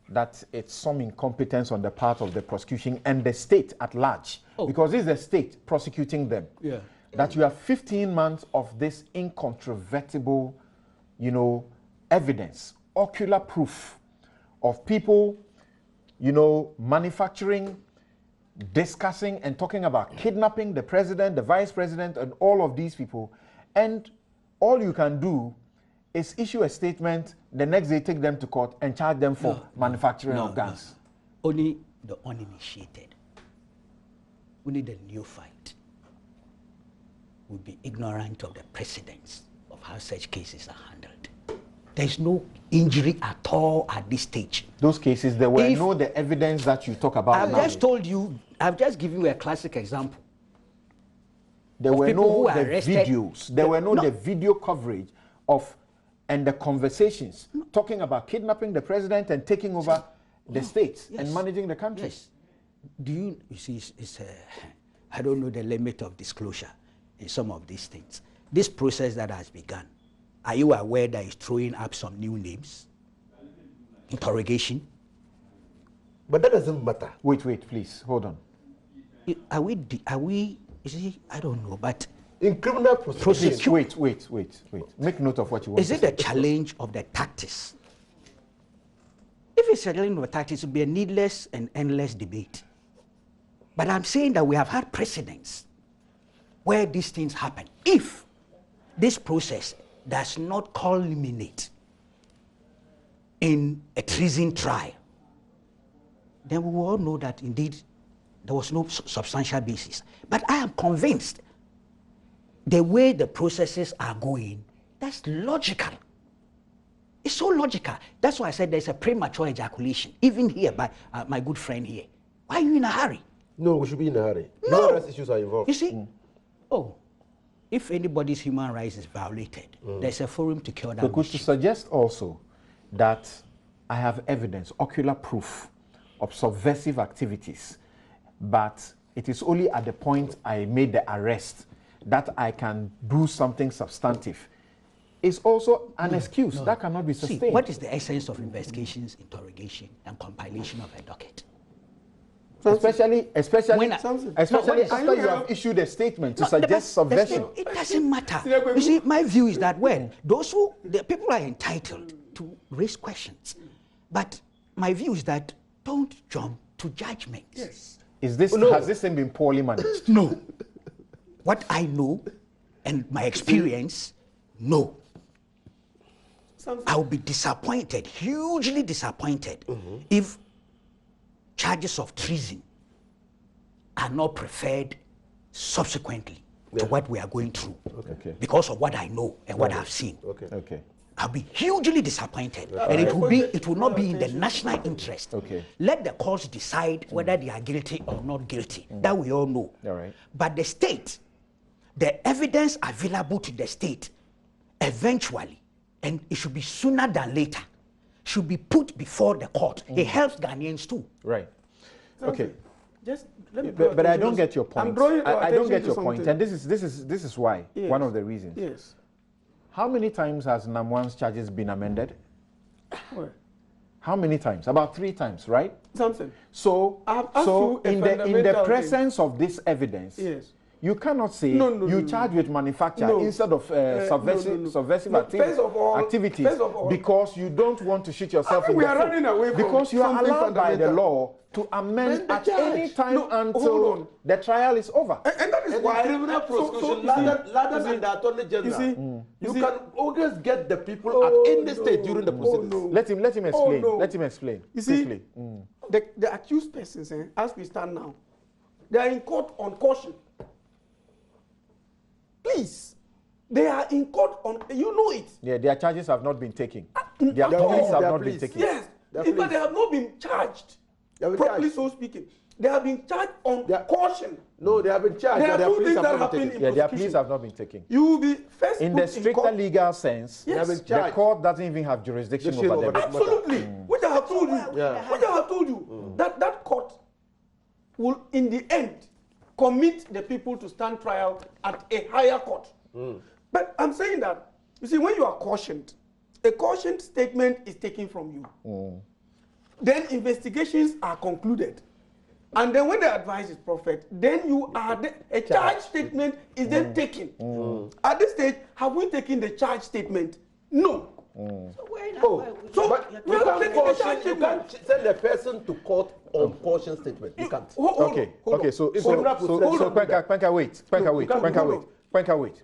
that it's some incompetence on the part of the prosecution and the state at large, because it's the state prosecuting them, Yeah. that you have 15 months of this incontrovertible, evidence, ocular proof of people, manufacturing, discussing and talking about kidnapping the president, the vice president, and all of these people. And all you can do is issue a statement, the next day take them to court and charge them for manufacturing of guns. Only the uninitiated, only the neophyte will be ignorant of the precedents of how such cases are handled. There is no injury at all at this stage. Those cases, there were no the evidence that you talk about I've now. just told you, I've just given you a classic example. There were people who no are the arrested. videos. There were no the video coverage of and the conversations talking about kidnapping the president and taking over the states and managing the country. Yes. You see, I don't know the limit of disclosure in some of these things. This process that has begun, are you aware that it's throwing up some new names? Interrogation? But that doesn't matter. Wait, please, hold on. Are we, you see, I don't know, but In criminal prosecution, Wait. Make note of what you want is to it say. a challenge of the tactics? If it's a challenge of the tactics, it will be a needless and endless debate. But I'm saying that we have had precedents where these things happen. If this process does not culminate in a treason trial, then we will all know that indeed there was no substantial basis. But I am convinced the way the processes are going, that's logical. It's so logical. That's why I said there's a premature ejaculation, even here by my good friend here. Why are you in a hurry? no, we should be in a hurry. No. Human rights issues are involved. You see, if anybody's human rights is violated, there's a forum to cure that So could you issue. suggest also that I have evidence, ocular proof of subversive activities, but it is only at the point I made the arrest that I can do something substantive? Is also an excuse that cannot be See, sustained. what is the essence of investigations, interrogation, and compilation of a docket? Especially When I- after you have issued a statement to No, suggest subversion. It doesn't matter. You see, my view is that, well, the people are entitled to raise questions. But my view is that don't jump to judgments. Yes. Has this thing been poorly managed? No. What I know and my experience, no. I will be disappointed, hugely disappointed, if charges of treason are not preferred subsequently to what we are going through Okay. because of what I know and what I've seen. Okay. I'll be hugely disappointed, and it will not be in the national interest. Okay. Let the courts decide whether they are guilty or not guilty. That we all know. All right. But the state, the evidence available to the state, eventually, and it should be sooner than later, should be put before the court. It helps Ghanaians too. Right. Okay. Just let me But I don't get your point. I'm drawing I don't attention get to your point, something. and this is why Yes. one of the reasons. Yes. How many times has Namwan's charges been amended? Well, How many times? About 3 times, right? something. So, I have asked so you a in the fundamental thing. presence of this evidence, Yes. you cannot say No, you no. charge with manufacture No. instead of subversive No, first of all- activities first of all- because you don't want to shoot yourself in We the are foot. running away from because you are something allowed by the fundamental. law to amend the at charge. any time No, hold until on. the trial is over. And that is And why in criminal prosecution, rather than the Attorney General, you can always get the people at any stage during the proceedings. no. Let him explain. no. Let him explain. You see, quickly. the accused persons, as we stand now, they are in court on caution. Please, they are in court on, you know it. Yeah, their charges have not been taken. Their pleas have not been taken. Yes, in fact, they have not been charged. They have been Properly charged. so speaking. They have been charged on caution. No, they have been charged. There are their two pleas things have that not been happen taken. in Yeah, their prosecution. pleas have not been taken. You will be first In put the stricter court. legal sense, Yes. They have been the charged. court doesn't even have jurisdiction Jurisdiction over them. over them. Absolutely. Which I have told you. Yeah. Which I have told you. That court will, in the end, commit the people to stand trial at a higher court. But I'm saying that, you see, when you are cautioned, a cautioned statement is taken from you. Then investigations are concluded. And then when the advice is proffered, then you are a charge statement is then taken. At this stage, have we taken the charge statement? No. So where now? Oh, So, but we you are taking the charge can't statement. send a person to court on caution statement. You can't. Hold Okay, on. okay, so criminal process, Kwenka, wait. Kwenka, wait.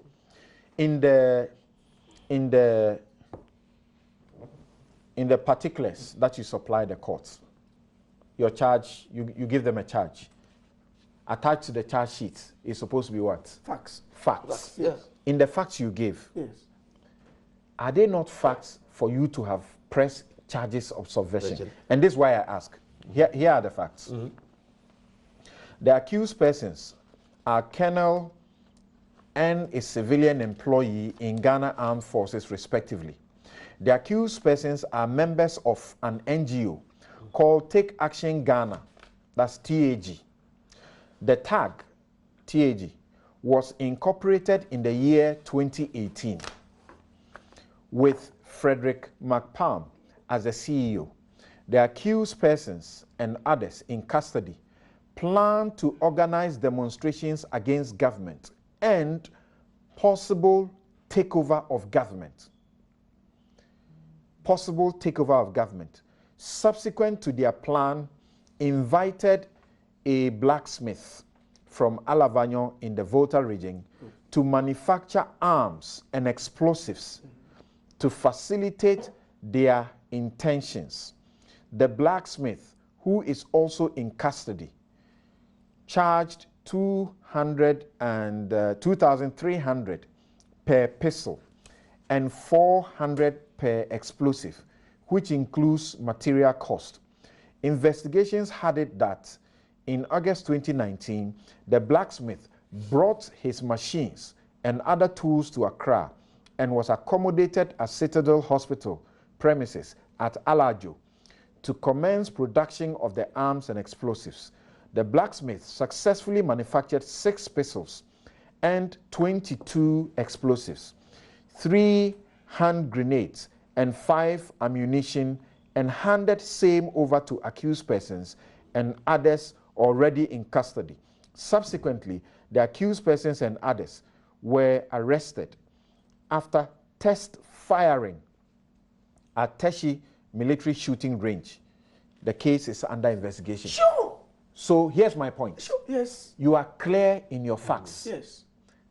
In the particulars that you supply the courts, your charge, you give them a charge. Attached to the charge sheet is supposed to be what? Facts. Facts. Yes. In the facts you give, Yes. are they not facts for you to have pressed charges of subversion? Subversion. And this is why I ask. Here are the facts. The accused persons are colonel and a civilian employee in Ghana Armed Forces, respectively. The accused persons are members of an NGO called Take Action Ghana, that's TAG. The tag, TAG, was incorporated in the year 2018 with Frederick McPalm as the CEO. The accused persons and others in custody plan to organize demonstrations against government and possible takeover of government. Possible takeover of government. Subsequent to their plan, invited a blacksmith from Alavanyo in the Volta region to manufacture arms and explosives to facilitate their intentions. The blacksmith, who is also in custody, charged 2,300 per pistol and 400 per explosive, which includes material cost. Investigations had it that in August 2019, the blacksmith brought his machines and other tools to Accra and was accommodated at Citadel Hospital premises at Alajo to commence production of the arms and explosives. The blacksmith successfully manufactured 6 pistols and 22 explosives, 3 hand grenades, and 5 ammunition, and handed same over to accused persons and others already in custody. Subsequently, the accused persons and others were arrested after test firing at Teshi military shooting range. The case is under investigation. Sure. So here's my point. Sure. Yes. You are clear in your facts Yes.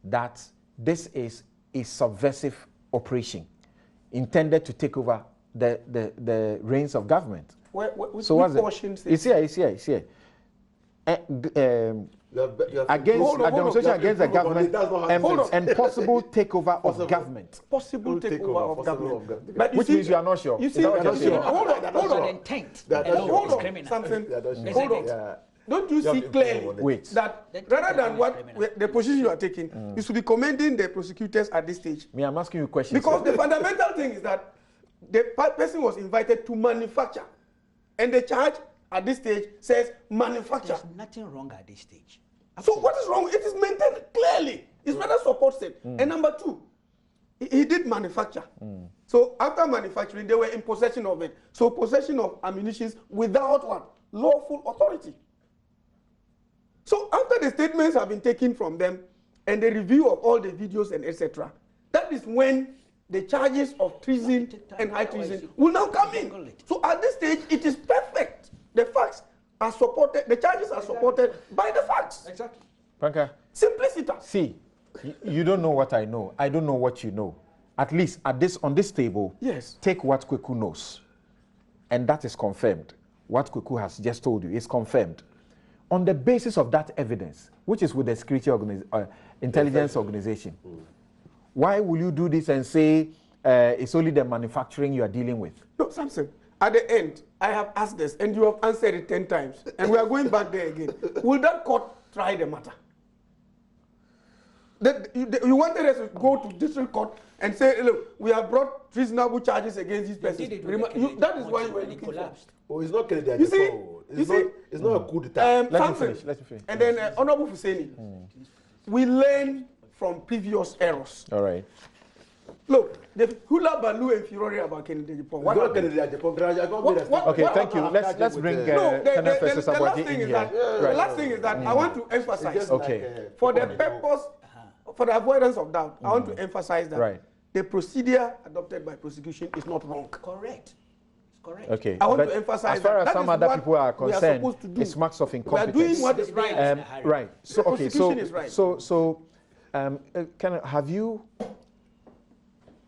that this is a subversive operation intended to take over the reins of government. So what's it? It's here. Against a demonstration against the government and possible takeover of government. Possible takeover of government. But Which means you are not sure. You Is see, that what you're saying? hold on. Intent. Hold on. Criminal. Something. Isn't Hold it? on. Don't you see clearly Wait. that That rather than criminal what is criminal. the position you are taking, you should be commending the prosecutors at this stage. Me, I'm asking you questions. Because the fundamental thing is that the person was invited to manufacture. And the charge at this stage says manufacture. There's nothing wrong at this stage. So what is wrong? It is maintained clearly. It's rather supported. And number 2, he did manufacture. So after manufacturing, they were in possession of it. So possession of ammunition without what? Lawful authority. So after the statements have been taken from them and the review of all the videos and etc., that is when the charges of treason and high treason will now come in. So at this stage, it is perfect. The facts are supported, the charges are supported by the facts. Exactly. Panka, Simplicity. see, you don't know what I know. I don't know what you know. At least on this table, Yes. take what Kweku knows. And that is confirmed. What Kweku has just told you is confirmed. On the basis of that evidence, which is with the security intelligence organization, why will you do this and say it's only the manufacturing you are dealing with? No, Samson, at the end, I have asked this, and you have answered it 10 times, and we are going back there again. Will that court try the matter? You wanted us to go to district court and say, look, we have brought reasonable charges against these persons. That is why you collapsed. Oh, it's not Kennedy. You see, it's not a coup d'etat. Let me finish. And then Honorable Husseini, we learn from previous errors. All right. Look, the hula baloo and furore about Kennedy Japan. Okay, thank you. Let's bring the last thing is that the last thing is that I want to emphasize. Okay. For the purpose, for the avoidance of doubt, I want to emphasize that the procedure adopted by prosecution is not wrong. Correct. Correct. Okay. I want to emphasize as far as that some is other what people are we concerned, supposed to do. it's marks of We are incompetence. doing what is right. Right. So The okay. So prosecution is right. have you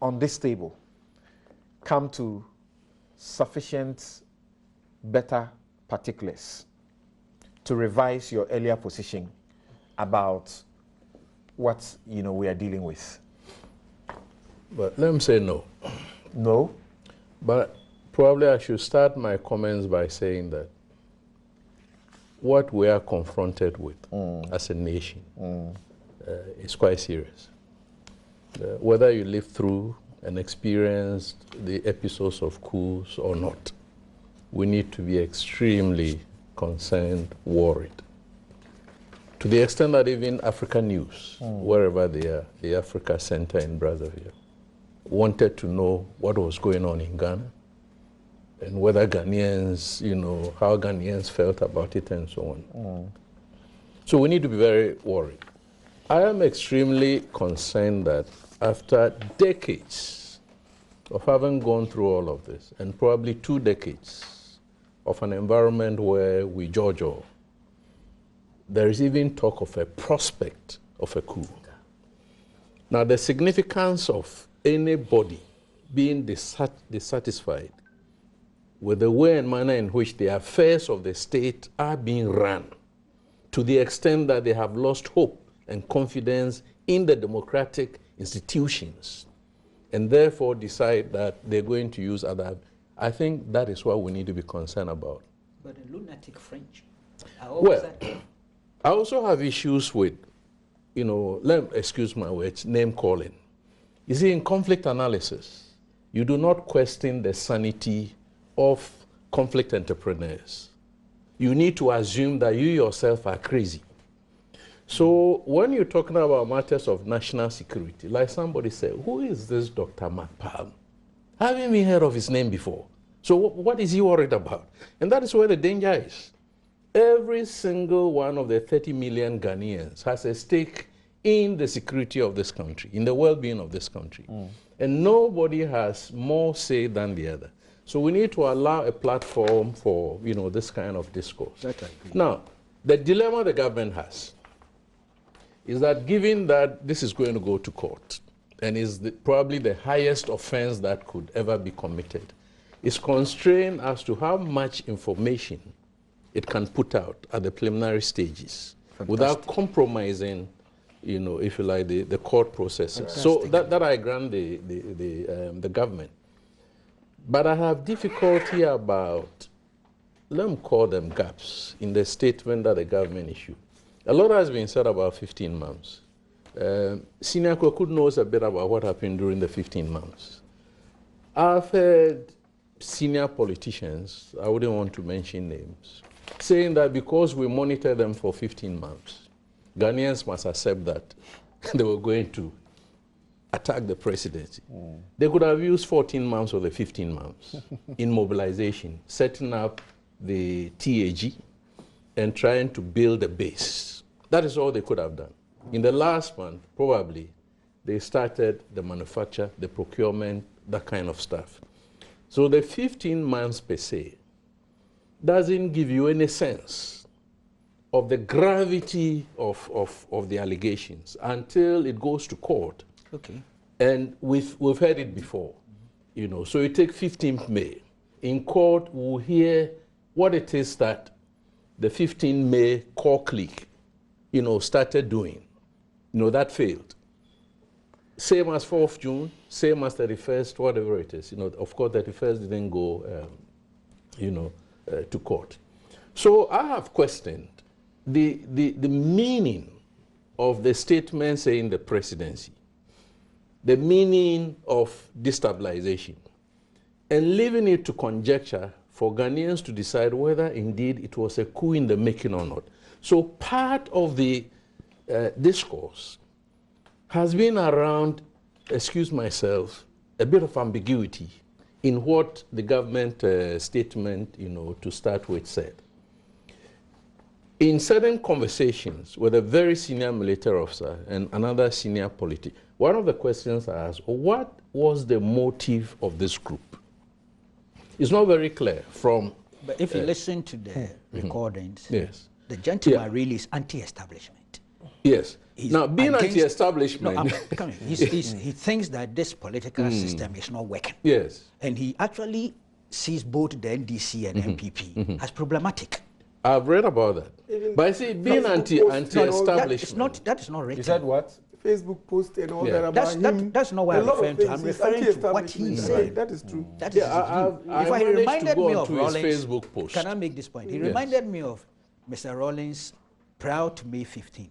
on this table come to sufficient better particulars to revise your earlier position about what we are dealing with? But let me say no. No. But probably I should start my comments by saying that what we are confronted with as a nation is quite serious. Whether you live through and experienced the episodes of coups or not, we need to be extremely concerned, worried. To the extent that even Africa News, wherever they are, the Africa Center in Brazzaville, wanted to know what was going on in Ghana and whether Ghanaians, how Ghanaians felt about it and so on. So we need to be very worried. I am extremely concerned that after decades of having gone through all of this, and probably 2 decades of an environment where we judge all, there is even talk of a prospect of a coup. Now, the significance of anybody being dissatisfied with the way and manner in which the affairs of the state are being run, to the extent that they have lost hope and confidence in the democratic institutions, and therefore decide that they're going to use other. I think that is what we need to be concerned about. But the lunatic French. I also have issues with, excuse my words, name calling. You see, in conflict analysis, you do not question the sanity of conflict entrepreneurs. You need to assume that you yourself are crazy. So when you're talking about matters of national security, like somebody said, who is this Dr. McPalm? Haven't we heard of his name before? So what is he worried about? And that is where the danger is. Every single one of the 30 million Ghanaians has a stake in the security of this country, in the well-being of this country. And nobody has more say than the other. So we need to allow a platform for, this kind of discourse. Now, the dilemma the government has is that given that this is going to go to court and is probably the highest offense that could ever be committed, is constrained as to how much information it can put out at the preliminary stages without compromising, if you like, the court processes. So that I grant the government. But I have difficulty about, let me call them gaps in the statement that the government issued. A lot has been said about 15 months. Senior Kweku knows a bit about what happened during the 15 months. I've heard senior politicians, I wouldn't want to mention names, saying that because we monitor them for 15 months, Ghanaians must accept that they were going to attack the presidency. They could have used 14 months or the 15 months in mobilization, setting up the TAG and trying to build a base. That is all they could have done. In the last month, probably, they started the manufacture, the procurement, that kind of stuff. So the 15 months per se doesn't give you any sense of the gravity of the allegations until it goes to court. Okay. And we've heard it before, you know. So you take 15th May. In court, we'll hear what it is that the 15th May core clique, you know, started doing. You know, that failed. Same as 4th June, same as 31st, whatever it is. You know, of course, 31st didn't go, to court. So I have questioned the meaning of the statement saying the presidency, the meaning of destabilization, and leaving it to conjecture for Ghanaians to decide whether indeed it was a coup in the making or not. So part of the discourse has been around, excuse myself, a bit of ambiguity in what the government statement, you know, to start with said. In certain conversations with a very senior military officer and another senior politician, one of the questions I asked, what was the motive of this group? It's not very clear from... But if you listen to the recordings, yes, the gentleman really is anti-establishment. Yes. He's now, being against- anti-establishment... No, he thinks that this political system is not working. Yes. And he actually sees both the NDC and MPP as problematic. I've read about that. But I see, being anti-establishment... That is not written. You said what? Facebook post and all Yeah. that about That's not what I'm referring to. I'm referring to what he said. That is true. That is his view. In fact, he reminded me of his Rawlings. Facebook post. Can I make this point? He Yes. reminded me of Mr. Rawlings prior to May 15th.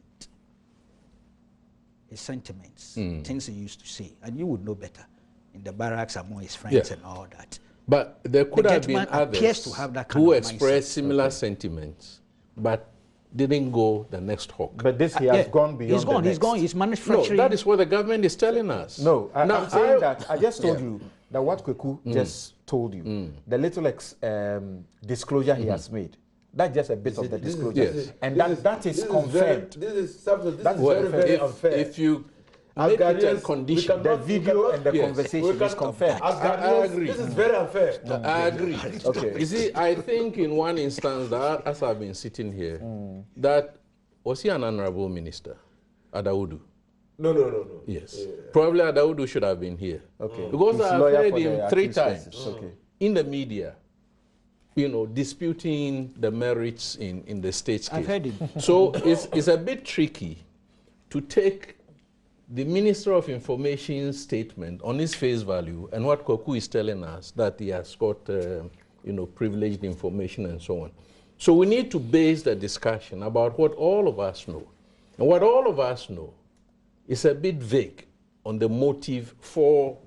His sentiments, things he used to say, and you would know better in the barracks among his friends and all that. But there could have been gentleman appears others to have that kind who of expressed mindset. similar sentiments, but didn't go the next hawk. But this, he has gone beyond He's gone. the He's gone. next. He's No, manufacturing. that is what the government is telling us. No, Now, I'm saying that I just told you that what Kweku just told you, the little disclosure he has made, that's just a bit of the disclosure. yes. And that is confirmed. This is something. This That's is very, very unfair. If you As make it a Ghanaians, condition, we The cannot- video and the yes. conversation is confirmed. As I Ghanaians, agree. this is very unfair. I agree. Okay. You see, I think in one instance, that as I've been sitting here, that was he an honorable minister, Adaudu? No. Yes. Probably Adaudu should have been here. Okay. Because He's I've lawyer heard for him the 3 accused times persons. Okay. in the media, you know, disputing the merits in the state's case. I've heard him. So it's a bit tricky to take the Minister of Information's statement on its face value and what Koku is telling us, that he has got, privileged information and so on. So we need to base the discussion about what all of us know. And what all of us know is a bit vague on the motive for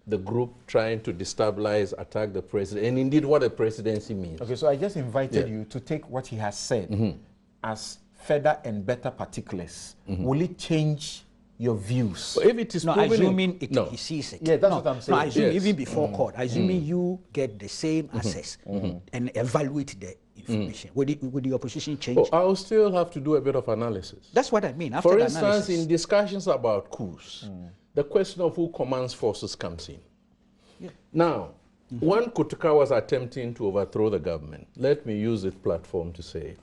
the group trying to destabilize, attack the president, and indeed what a presidency means. Okay, so I just invited you to take what he has said as further and better particulars. Will it change your views? But if it is No, proven assuming no. he sees it. Yeah, that's no, what I'm saying. No, assuming Yes. even before court, assuming you get the same access and evaluate the information, would the opposition change? Oh, I'll still have to do a bit of analysis. That's what I mean. After For the instance, analysis. in discussions about coups, the question of who commands forces comes in. Now, when Kutuka was attempting to overthrow the government, let me use this platform to say,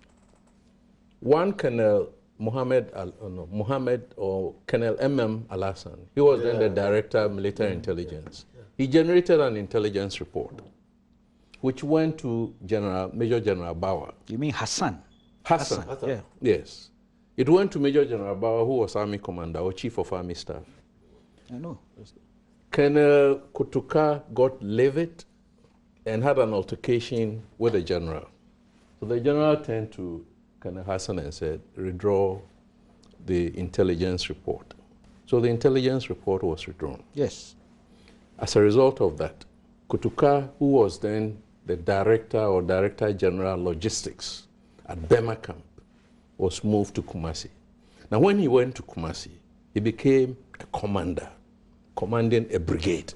one Colonel Mohammed or Colonel M.M. Al-Hassan, he was then the director of military intelligence. He generated an intelligence report, which went to Major General Bauer. You mean Hassan? Hassan. Yeah. Yes. It went to Major General Bauer, who was Army Commander or Chief of Army Staff. I know. Colonel Kutuka got livid and had an altercation with the general. So the general turned to Colonel Hassan and said, redraw the intelligence report. So the intelligence report was withdrawn. Yes. As a result of that, Kutuka, who was then the director or director general logistics at Bema camp, was moved to Kumasi. Now when he went to Kumasi, he became a commander, commanding a brigade.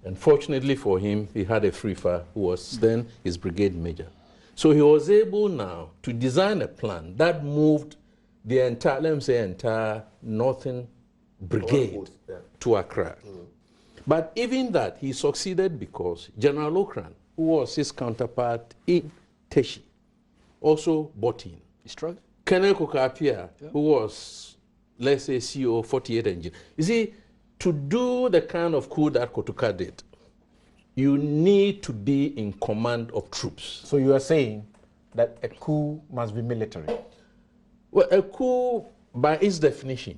And fortunately for him, he had a free-fire who was then his brigade major. So he was able now to design a plan that moved the entire, let me say, entire Northern Brigade to Accra. But even that, he succeeded because General Okran, who was his counterpart in Teshi also bought in. It's true. Colonel Kokapia, who was, let's say, CEO 48 Engine. You see, to do the kind of coup that Kotuka did, you need to be in command of troops. So you are saying that a coup must be military? Well, a coup, by its definition,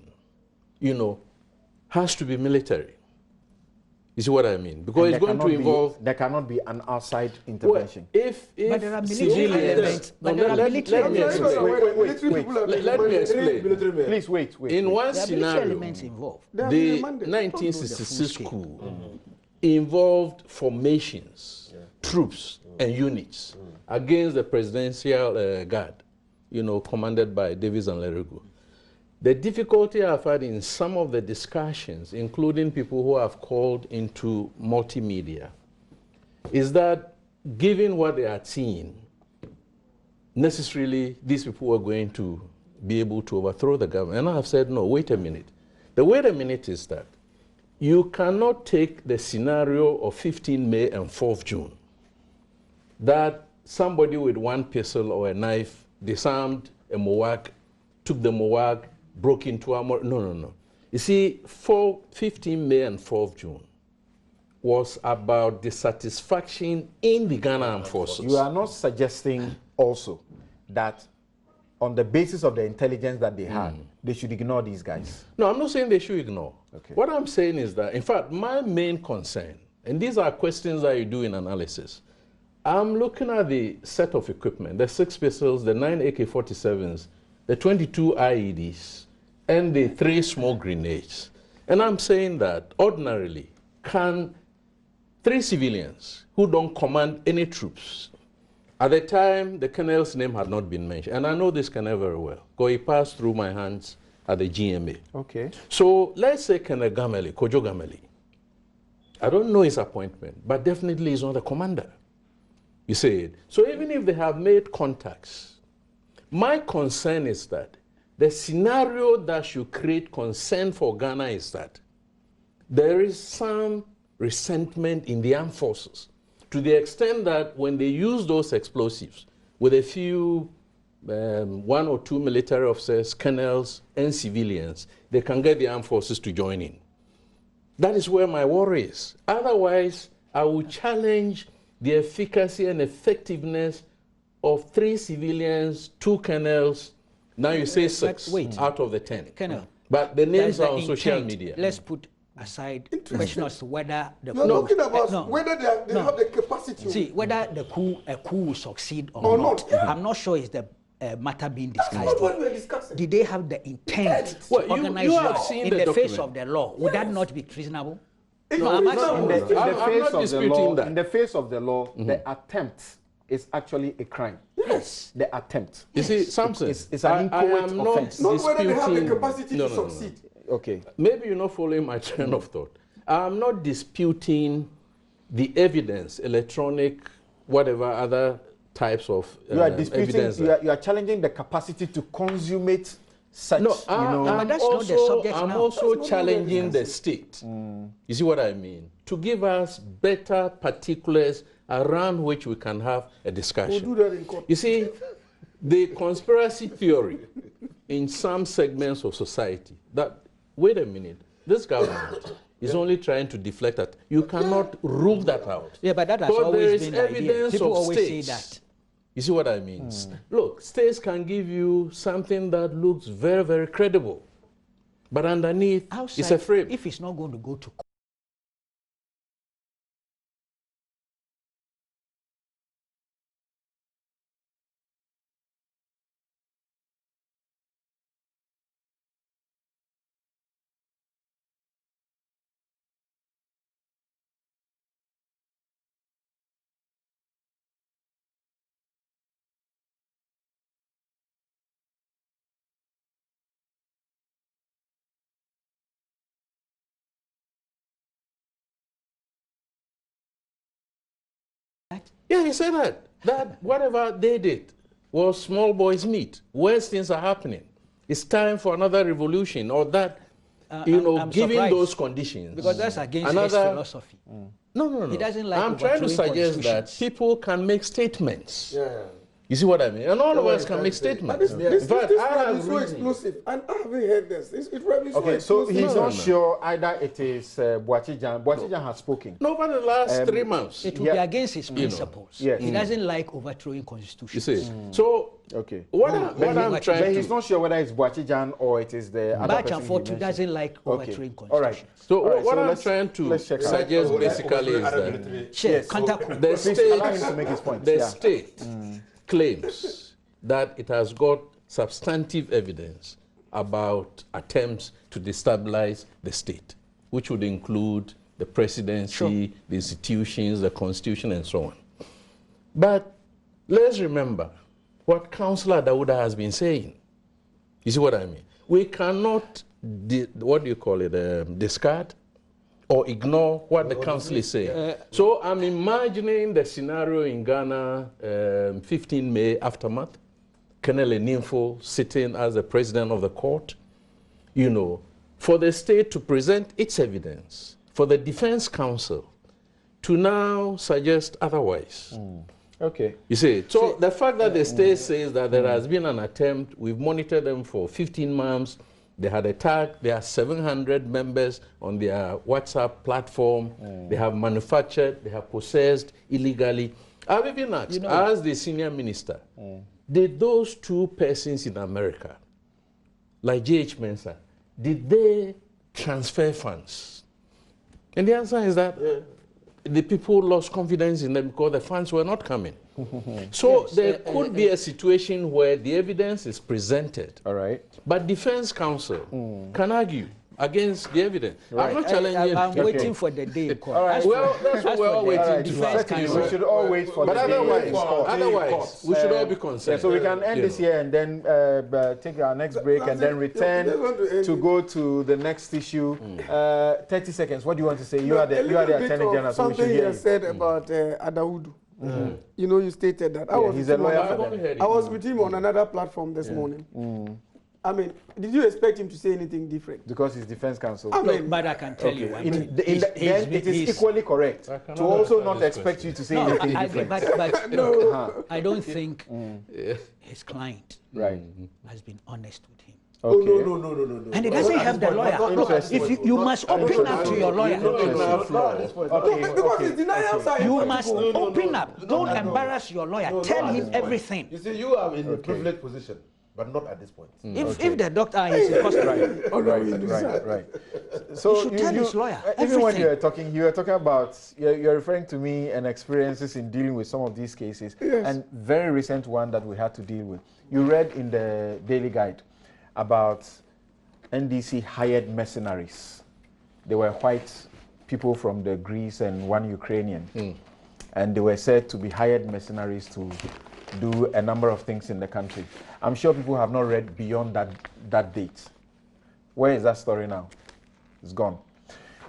has to be military. You see what I mean? Because it's going to involve... There cannot be an outside intervention. Well, if but there are military elements. Let me explain. Please wait. In one there are scenario, elements involved. the 1966 coup involved formations, troops, and units against the presidential guard, commanded by Davis and Lerego. The difficulty I've had in some of the discussions, including people who have called into multimedia, is that given what they are seeing, necessarily these people are going to be able to overthrow the government. And I have said, no, wait a minute. The wait a minute is that you cannot take the scenario of 15 May and 4th June, that somebody with one pistol or a knife disarmed a Mowak, took the Mowak, broke into armor. No. You see, 15 May and 4th June was about dissatisfaction in the Ghana Armed Forces. You are not suggesting also that on the basis of the intelligence that they had, they should ignore these guys? No, I'm not saying they should ignore. Okay. What I'm saying is that, in fact, my main concern, and these are questions that you do in analysis, I'm looking at the set of equipment, the 6 pistols, the 9 AK-47s, the 22 IEDs, and the 3 small grenades. And I'm saying that ordinarily, can 3 civilians who don't command any troops, at the time the colonel's name had not been mentioned, and I know this colonel very well, because he passed through my hands at the GMA. Okay. So let's say Colonel Gameli, Kojo Gameli. I don't know his appointment, but definitely he's not a commander. You see it. So even if they have made contacts, my concern is that the scenario that should create concern for Ghana is that there is some resentment in the armed forces to the extent that when they use those explosives with a few, 1 or 2 military officers, colonels, and civilians, they can get the armed forces to join in. That is where my worry is. Otherwise, I will challenge the efficacy and effectiveness of 3 civilians, 2 colonels. Now you say 6 out of the 10. Colonel, but the names are on intent. social media. Let's put aside the question as to whether the You're talking about whether they have the capacity. See, whether a coup will succeed or not. I'm not sure it's the matter being discussed. That's what we're discussing. Did they have the intent to organize you have war seen in the the face document. of the law? Would that not be treasonable? No, I'm in asking. the face of the law, that. in the face of the law, the attempt is actually a crime. Yes. The attempt. You see, Samson, It's an inchoate offense. Not whether they have the disputing- capacity to succeed. Okay. Maybe you're not following my train of thought. I'm not disputing the evidence, electronic, whatever other types of You are disputing, evidence. you are challenging the capacity to consummate such, No, but that's not the subject I'm now. also challenging the state. You see what I mean? To give us better particulars around which we can have a discussion. We'll do that in court. You see, the conspiracy theory in some segments of society that, wait a minute, this government is only trying to deflect that. You cannot rule that out. Yeah, but that has But there always is been the idea. evidence People of always states. say that. You see what I mean? Look, states can give you something that looks very, very credible. But underneath, Outside, it's a frame. if it's not going to go to court, Yeah, he said that. That whatever they did was small boys meat. Worse things are happening. It's time for another revolution, or that, I'm given surprised, those conditions. because that's against his philosophy. No. He doesn't like I'm trying to overthrowing suggest that constitutions. people can make statements. Yeah. You see what I mean? And all of us can make statements. This In fact, I crowd have is so reason. explosive, and I haven't heard this. It's probably so Okay, so explosive. he's not sure either it is Boachijan. Boachijan has spoken. No, for the last 3 months. It will be against his principles. Yes. He doesn't like overthrowing You constitutions. see. So, Okay. what I'm But trying he's to... not sure whether it's Boachijan or it is the other Batch person and he Fortu mentioned. doesn't like overthrowing All right. constitutions. So, All right, what so I'm let's- trying to let's check out. suggest basically is that Sure, Yes. counter-coup. the Please allow him state, to make his point. the Yeah. state claims that it has got substantive evidence about attempts to destabilize the state, which would include the presidency, the institutions, the constitution, and so on. But let's remember what Councillor Dawuda has been saying. You see what I mean? We cannot, discard or ignore what the council is saying. So I'm imagining the scenario in Ghana, 15 May aftermath, Colonel Eninfo sitting as the president of the court, you know, for the state to present its evidence, for the defense counsel to now suggest otherwise. Okay. You see, so the fact that the state says that there has been an attempt, we've monitored them for 15 months, they had attacked, there are 700 members on their WhatsApp platform, they have manufactured, they have possessed illegally. I've even asked, as the senior minister, did those two persons in America, like J.H. Mensah, did they transfer funds? And the answer is that the people lost confidence in them because the funds were not coming. So there could be a situation where the evidence is presented, All right. but defense counsel can argue against the evidence. I'm not challenging. I'm waiting for the day in court. All right. Well, that's what we're all waiting All right. to defense do. counsel. We should all wait for But the day in court. otherwise, we should all be concerned. Yeah, so we can end this here and then take our next break and then return to go to the next issue. 30 seconds. What do you want to say? You are the Attorney General, so we should Something he hear has you. said about Adawudu. You know, you stated that. I Yeah, was he's with a him lawyer on- for them. I was with him on another platform this morning. I mean, did you expect him to say anything different? Because he's defense counsel. I No, mean, but I can tell you one thing. Then it is equally correct to also not expect you to say No, anything I agree, different. but I don't think his client Right. has been honest with him. Okay. No. And he doesn't have the lawyer. No, if you must open up to your lawyer. because his denials are You must open up. Don't embarrass your lawyer. Tell him everything. You see, you are in a privileged position, but not at this point. If the doctor is in custody, Right. So should tell his lawyer even when everything. you were talking about, you're referring to me and experiences in dealing with some of these cases, and very recent one that we had to deal with. You read in the Daily Guide about NDC hired mercenaries. They were white people from the Greece and one Ukrainian, and they were said to be hired mercenaries to do a number of things in the country. I'm sure people have not read beyond that date. Where is that story now? It's gone.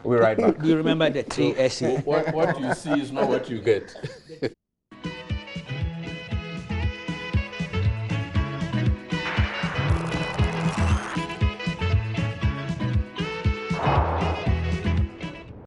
We'll be right back. do you remember the 3 SE? What you see is not what you get.